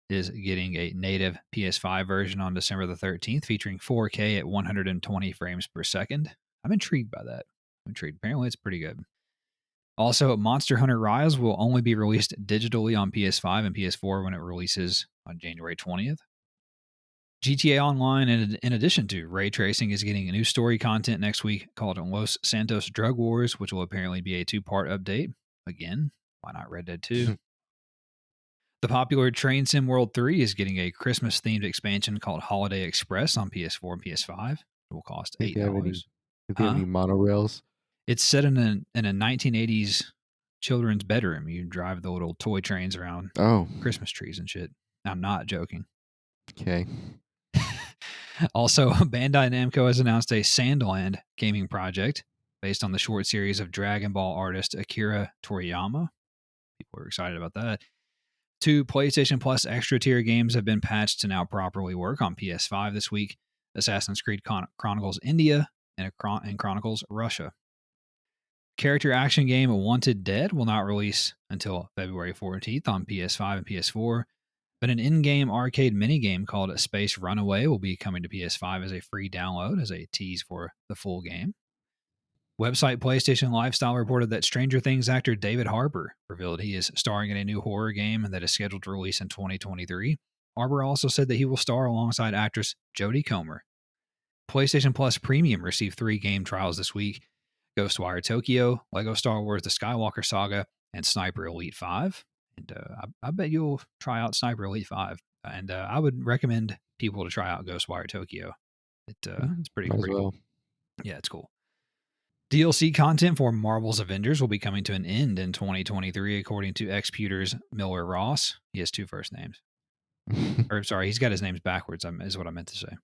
is getting a native PS5 version on December the 13th, featuring 4K at 120 frames per second. I'm intrigued by that. Apparently, it's pretty good. Also, Monster Hunter Rise will only be released digitally on PS5 and PS4 when it releases on January 20th. GTA Online, in addition to ray tracing, is getting a new story content next week called Los Santos Drug Wars, which will apparently be a 2-part update. Again, why not Red Dead 2? The popular Train Sim World 3 is getting a Christmas-themed expansion called Holiday Express on PS4 and PS5. It will cost $8. If they have any monorails? It's set in a 1980s children's bedroom. You drive the little toy trains around Christmas trees and shit. I'm not joking. Okay. Also, Bandai Namco has announced a Sandland gaming project based on the short series of Dragon Ball artist Akira Toriyama. People are excited about that. 2 PlayStation Plus extra tier games have been patched to now properly work on PS5 this week: Assassin's Creed Chronicles India and Chronicles Russia. Character action game Wanted Dead will not release until February 14th on PS5 and PS4, but an in-game arcade minigame called Space Runaway will be coming to PS5 as a free download as a tease for the full game. Website PlayStation Lifestyle reported that Stranger Things actor David Harbour revealed he is starring in a new horror game that is scheduled to release in 2023. Harbour also said that he will star alongside actress Jodie Comer. PlayStation Plus Premium received 3 game trials this week: Ghostwire Tokyo, Lego Star Wars The Skywalker Saga, and Sniper Elite 5. And I bet you'll try out Sniper Elite 5. And I would recommend people to try out Ghostwire Tokyo. It's pretty cool. Yeah, it's cool. DLC content for Marvel's Avengers will be coming to an end in 2023, according to Xputer's Miller Ross. He has 2 first names. Or sorry, he's got his names backwards, is what I meant to say.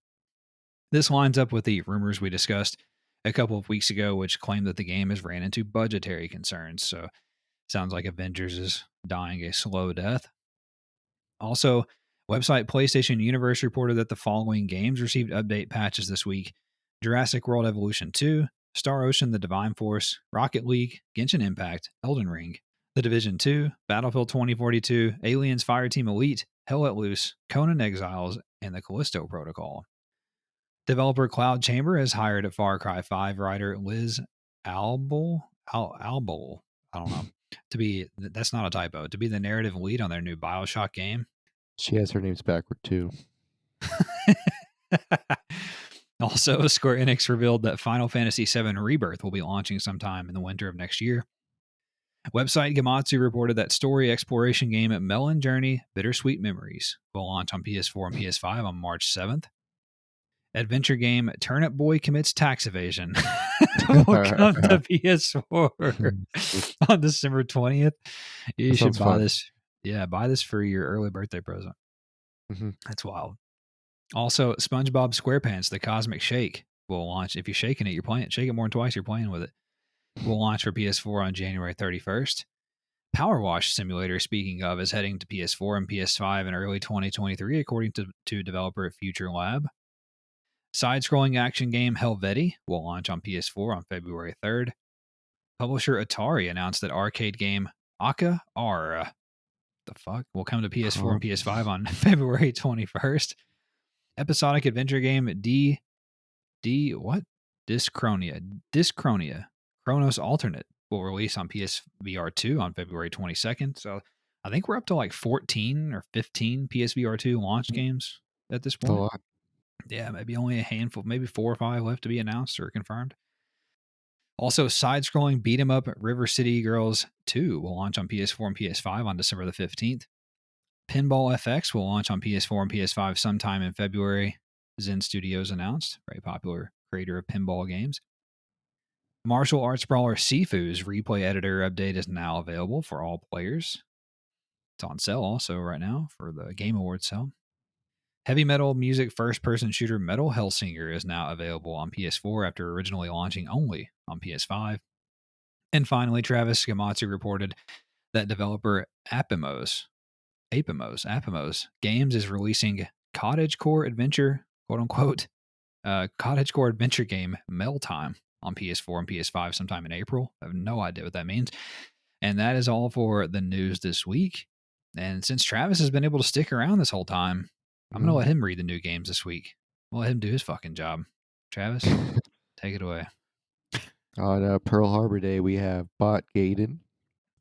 This lines up with the rumors we discussed a couple of weeks ago, which claimed that the game has ran into budgetary concerns. So sounds like Avengers is dying a slow death. Also, website PlayStation Universe reported that the following games received update patches this week: Jurassic World Evolution 2, Star Ocean The Divine Force, Rocket League, Genshin Impact, Elden Ring, The Division 2, Battlefield 2042, Aliens Fireteam Elite, Hell Let Loose, Conan Exiles, and the Callisto Protocol. Developer Cloud Chamber has hired Far Cry 5 writer Liz Albol, I don't know, to be, that's not a typo, to be the narrative lead on their new BioShock game. She has her names backward too. Also, Square Enix revealed that Final Fantasy VII Rebirth will be launching sometime in the winter of next year. Website Gematsu reported that story exploration game Melon Journey Bittersweet Memories will launch on PS4 and PS5 on March 7th. Adventure game Turnip Boy Commits Tax Evasion will come to PS4 on December 20th. You should buy this. Yeah, buy this for your early birthday present. Mm-hmm. That's wild. Also, SpongeBob SquarePants, The Cosmic Shake, will launch. If you're shaking it, you're playing it. Shake it more than twice, you're playing with it. Will launch for PS4 on January 31st. Power Wash Simulator, speaking of, is heading to PS4 and PS5 in early 2023, according to developer at Future Lab. Side-scrolling action game Helvetii will launch on PS4 on February 3rd. Publisher Atari announced that arcade game Aka R the fuck will come to PS4 and PS5 on February 21st. Episodic adventure game Dyschronia Chronos Alternate will release on PSVR 2 on February 22nd. So I think we're up to like 14 or 15 PSVR 2 launch games at this That's a point. lot. Yeah, maybe only a handful, maybe 4 or 5 left to be announced or confirmed. Also, side-scrolling beat-em-up River City Girls 2 will launch on PS4 and PS5 on December the 15th. Pinball FX will launch on PS4 and PS5 sometime in February, Zen Studios announced, very popular creator of pinball games. Martial arts brawler Sifu's replay editor update is now available for all players. It's on sale also right now for the Game Awards sale. Heavy metal music first-person shooter Metal Hellsinger is now available on PS4 after originally launching only on PS5. And finally, Travis Skamatsu reported that developer Apimos Games is releasing cottagecore adventure, quote-unquote, cottagecore adventure game Time on PS4 and PS5 sometime in April. I have no idea what that means. And that is all for the news this week. And since Travis has been able to stick around this whole time, I'm going to let him read the new games this week. I'll let him do his fucking job. Travis, take it away. On Pearl Harbor Day, we have Bot Gaiden.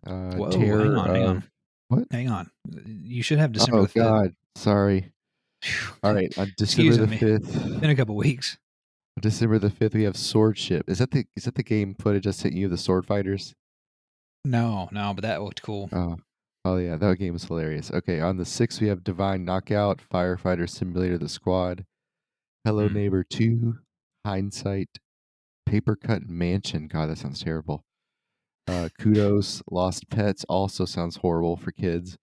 Whoa, Terror hang on. What? Hang on. You should have December the 5th. Oh, God. Sorry. All right. On December the 5th. It's been a couple weeks. December the 5th, we have Swordship. Is that the game footage I sent you, the sword fighters? No, but that looked cool. Oh yeah, that game was hilarious. Okay, on the 6th, we have Divine Knockout, Firefighter Simulator The Squad, Hello Neighbor 2, Hindsight, Paper Cut Mansion. God, that sounds terrible. Kudos, Lost Pets also sounds horrible for kids.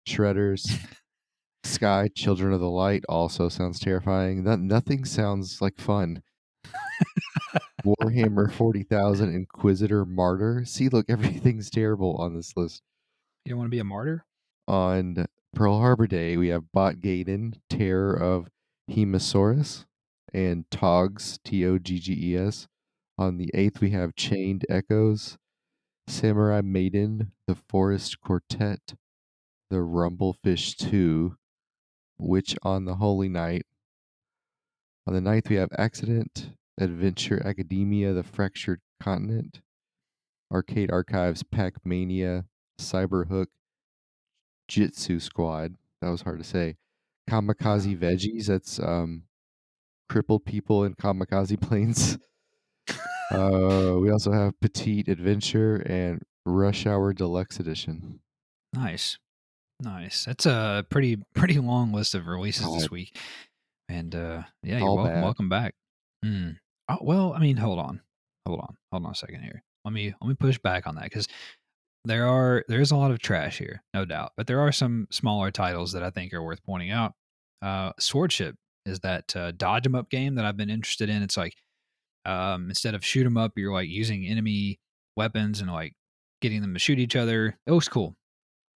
Shredders, Sky, Children of the Light also sounds terrifying. Nothing sounds like fun. Warhammer 40,000, Inquisitor, Martyr. See, look, everything's terrible on this list. You don't want to be a martyr? On Pearl Harbor Day, we have Bot Gaiden, Terror of Hemosaurus, and Togs, Togges. On the 8th, we have Chained Echoes, Samurai Maiden, The Forest Quartet, The Rumblefish 2, Witch on the Holy Night. On the 9th, we have Accident, Adventure Academia, The Fractured Continent, Arcade Archives, Pac-Mania, Cyberhook, Jitsu Squad. That was hard to say. Kamikaze Veggies. That's crippled people in kamikaze planes. We also have Petite Adventure and Rush Hour Deluxe Edition. Nice. That's a pretty long list of releases this week. And yeah, you're welcome. Welcome back. Oh, well, I mean, hold on a second here. Let me push back on that because there is a lot of trash here, no doubt, but there are some smaller titles that I think are worth pointing out. Swordship is that dodge 'em up game that I've been interested in. It's like instead of shoot 'em up, you're like using enemy weapons and like getting them to shoot each other. It looks cool.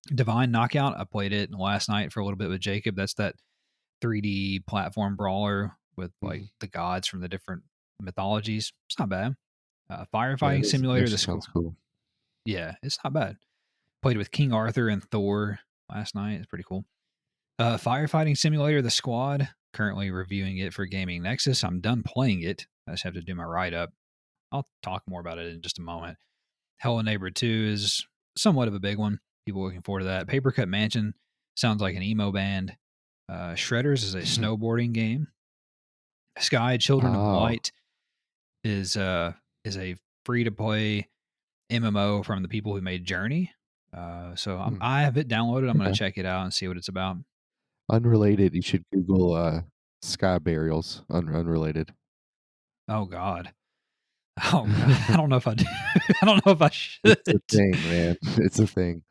Divine Knockout, I played it last night for a little bit with Jacob. That's that 3D platform brawler with like the gods from the different mythologies. It's not bad. Firefighting Simulator. The sounds cool. Yeah, it's not bad. Played with King Arthur and Thor last night. It's pretty cool. Firefighting Simulator, The Squad. Currently reviewing it for Gaming Nexus. I'm done playing it. I just have to do my write-up. I'll talk more about it in just a moment. Hello Neighbor 2 is somewhat of a big one. People looking forward to that. Paper Cut Mansion sounds like an emo band. Shredders is a snowboarding game. Sky, Children of Light is a free-to-play MMO from the people who made Journey. So I have it downloaded. I'm going to check it out and see what it's about. Unrelated, you should Google Sky Burials. Unrelated. Oh God. Oh God. I don't know if I do. I don't know if I should. It's a thing, man. It's a thing.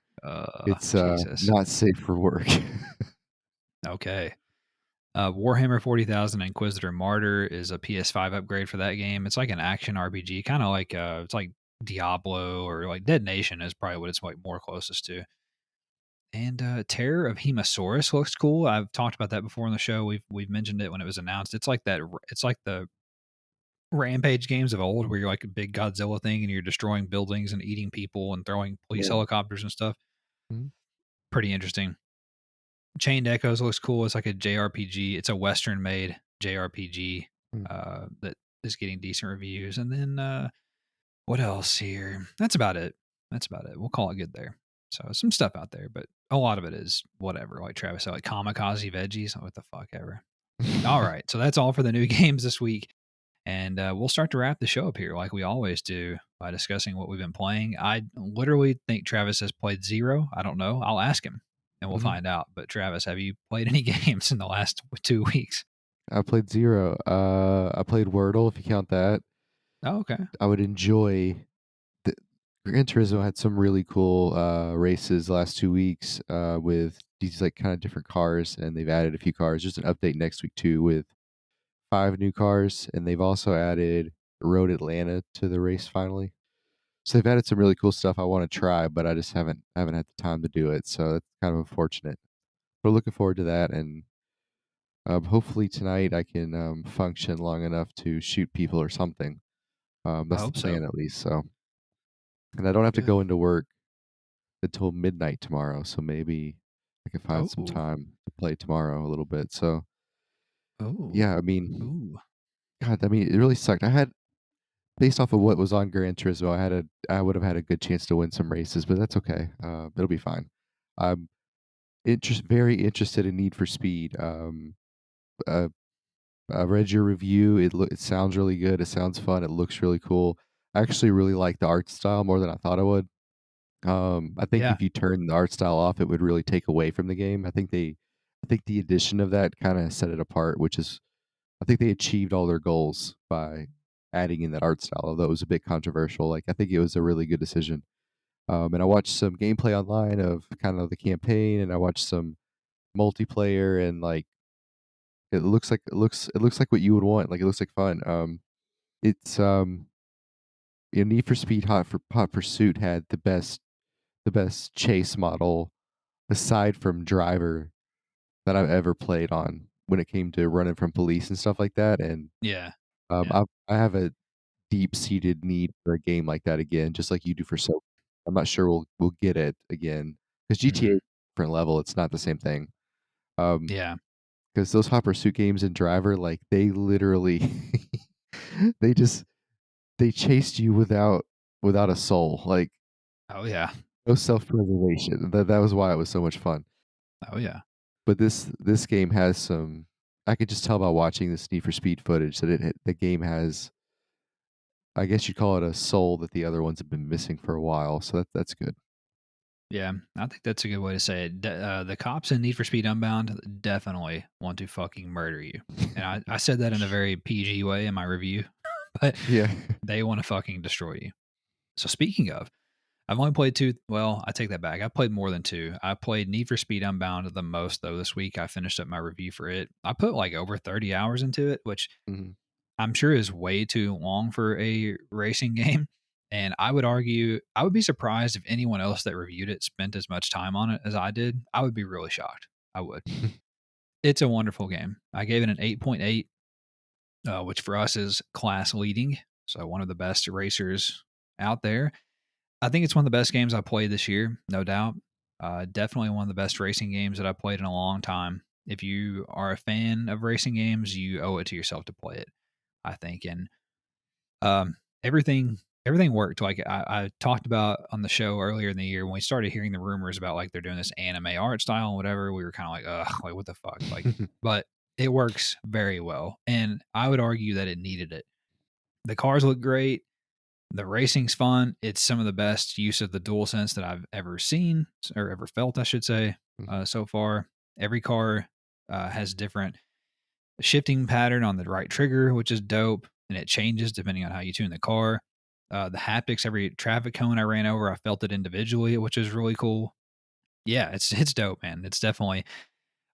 It's not safe for work. Okay. Warhammer 40,000 Inquisitor Martyr is a PS5 upgrade for that game. It's like an action RPG, kind of like it's like Diablo or like Dead Nation is probably what it's like more closest to. And Terror of Hemosaurus looks cool. I've talked about that before on the show. We've mentioned it when it was announced. It's like that. It's like the Rampage games of old, where you're like a big Godzilla thing and you're destroying buildings and eating people and throwing police Yeah. helicopters and stuff. Mhm. Pretty interesting. Chained Echoes looks cool. It's like a JRPG. It's a Western made JRPG Mm. that is getting decent reviews. And then what else here? That's about it. That's about it. We'll call it good there. So some stuff out there, but a lot of it is whatever. Like Travis said, like kamikaze veggies. What the fuck ever. All right. So that's all for the new games this week. And we'll start to wrap the show up here like we always do by discussing what we've been playing. I literally think Travis has played zero. I don't know. I'll ask him and we'll Mhm. find out. But Travis, have you played any games in the last 2 weeks? I played 0. I played Wordle, if you count that. Oh, okay. I would enjoy the Gran Turismo had some really cool races the last 2 weeks with these like kind of different cars, and they've added a few cars. There's an update next week too with 5 new cars, and they've also added Road Atlanta to the race finally. So they've added some really cool stuff I want to try, but I just haven't had the time to do it. So that's kind of unfortunate. But looking forward to that, and hopefully tonight I can function long enough to shoot people or something. I That's the hope so. plan at least. So, and I don't have to Good. go into work until midnight tomorrow, so maybe I can find some Oh, time to play tomorrow a little bit. So, oh, yeah, I mean, ooh. God, I mean, it really sucked. I had based off of what was on Gran Turismo, I would have had a good chance to win some races, but that's okay. It'll be fine. I'm very interested in Need for Speed. Uh, I read your review. It sounds really good. It sounds fun. It looks really cool. I actually really like the art style more than I thought I would. I think Yeah. if you turn the art style off, it would really take away from the game. I think the addition of that kind of set it apart, which is, I think they achieved all their goals by adding in that art style, although it was a bit controversial. Like, I think it was a really good decision. And I watched some gameplay online of kind of the campaign, and I watched some multiplayer, and like it looks like what you would want. Like, it looks like fun. It's Need for Speed Hot Pursuit had the best chase model aside from Driver that I've ever played on when it came to running from police and stuff like that. And Yeah. Yeah. I have a deep seated need for a game like that again, just like you do for so. I'm not sure we'll get it again because GTA Hmm. is a different level. It's not the same thing. Um, Yeah. because those Hot Pursuit games and Driver, like they literally, they just they chased you without a soul, like Oh, yeah. no self preservation. That was why it was so much fun. Oh, yeah. But this game has some. I could just tell by watching this Need for Speed footage that the game has. I guess you'd call it a soul that the other ones have been missing for a while. So that's good. Yeah, I think that's a good way to say it. The cops in Need for Speed Unbound definitely want to fucking murder you. And I said that in a very PG way in my review, but Yeah. they want to fucking destroy you. So speaking of, I've only played two. Well, I take that back. I played more than two. I played Need for Speed Unbound the most though this week. I finished up my review for it. I put like over 30 hours into it, which Mhm. I'm sure is way too long for a racing game. And I would argue, I would be surprised if anyone else that reviewed it spent as much time on it as I did. I would be really shocked. I would. It's a wonderful game. I gave it an 8.8, which for us is class leading. So one of the best racers out there. I think it's one of the best games I played this year, no doubt. Definitely one of the best racing games that I played in a long time. If you are a fan of racing games, you owe it to yourself to play it, I think. And um, everything worked. Like I talked about on the show earlier in the year when we started hearing the rumors about like they're doing this anime art style and whatever. We were kind of like, ugh, like what the fuck, like. But it works very well, and I would argue that it needed it. The cars look great. The racing's fun. It's some of the best use of the dual sense that I've ever seen or ever felt, I should say, Mhm. so far. Every car has different shifting pattern on the right trigger, which is dope, and it changes depending on how you tune the car. The haptics, every traffic cone I ran over, I felt it individually, which is really cool. Yeah, it's dope, man. It's definitely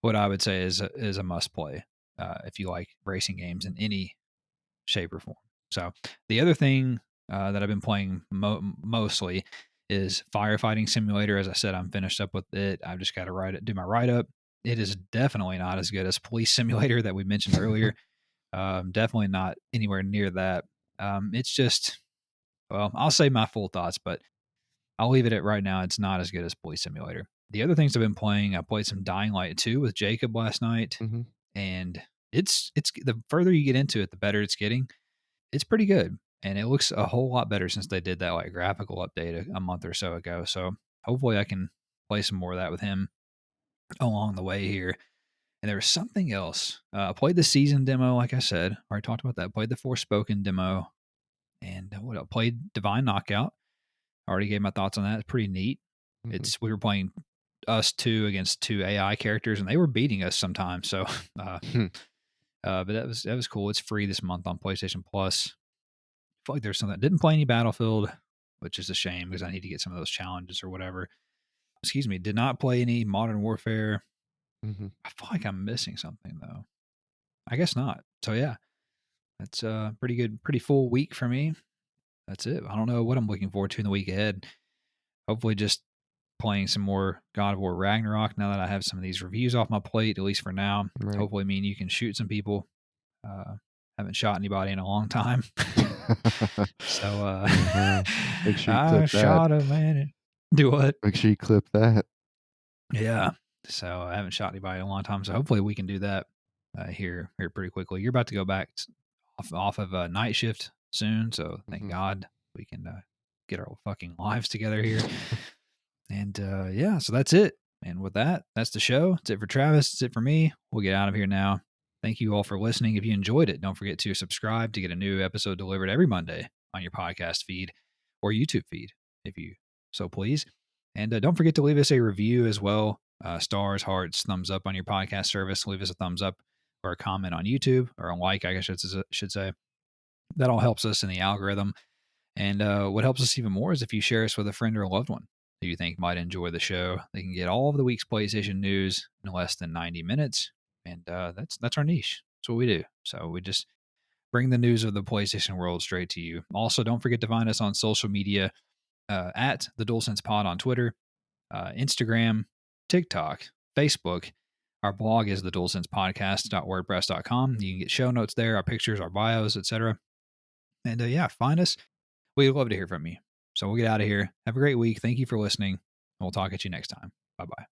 what I would say is a must play if you like racing games in any shape or form. So the other thing that I've been playing mostly is Firefighting Simulator. As I said, I'm finished up with it. I've just got to do my write up. It is definitely not as good as Police Simulator that we mentioned earlier. Definitely not anywhere near that. It's just, well, I'll say my full thoughts, but I'll leave it at right now. It's not as good as Police Simulator. The other things I've been playing, I played some Dying Light 2 with Jacob last night, Hmm. and it's the further you get into it, the better it's getting. It's pretty good, and it looks a whole lot better since they did that like graphical update a month or so ago. So hopefully I can play some more of that with him along the way here. And there was something else. I played the season demo, like I said. Already talked about that. Played the Forspoken demo, and what else? Played Divine Knockout. Already gave my thoughts on that. It's pretty neat. Hmm. We were playing us two against two AI characters, and they were beating us sometimes. So, but that was cool. It's free this month on PlayStation Plus. I feel like there's something. Didn't play any Battlefield, which is a shame because I need to get some of those challenges or whatever. Excuse me. Did not play any Modern Warfare. Hmm. I feel like I'm missing something though. I guess not. So yeah, that's a pretty good, pretty full week for me. That's it. I don't know what I'm looking forward to in the week ahead. Hopefully, just playing some more God of War Ragnarok now that I have some of these reviews off my plate, at least for now. Right. Hopefully, me and you can shoot some people. Haven't shot anybody in a long time. So, Make sure you I clip that. shot a man. Do what? Make sure you clip that. Yeah. So I haven't shot anybody in a long time. So hopefully we can do that here pretty quickly. You're about to go back off of a night shift soon. So thank Hmm. God we can get our fucking lives together here. And yeah, so that's it. And with that, that's the show. That's it for Travis. That's it for me. We'll get out of here now. Thank you all for listening. If you enjoyed it, don't forget to subscribe to get a new episode delivered every Monday on your podcast feed or YouTube feed, if you so please. And don't forget to leave us a review as well. Stars, hearts, thumbs up on your podcast service. Leave us a thumbs up or a comment on YouTube, or a like, I guess I should say. That all helps us in the algorithm. And what helps us even more is if you share us with a friend or a loved one who you think might enjoy the show. They can get all of the week's PlayStation news in less than 90 minutes. And that's our niche. That's what we do. So we just bring the news of the PlayStation world straight to you. Also, don't forget to find us on social media at the DualSense Pod on Twitter, Instagram, TikTok, Facebook. Our blog is the DualSensePodcast.wordpress.com. You can get show notes there, our pictures, our bios, etc. And yeah, find us. We'd love to hear from you. So we'll get out of here. Have a great week. Thank you for listening. We'll talk at you next time. Bye bye.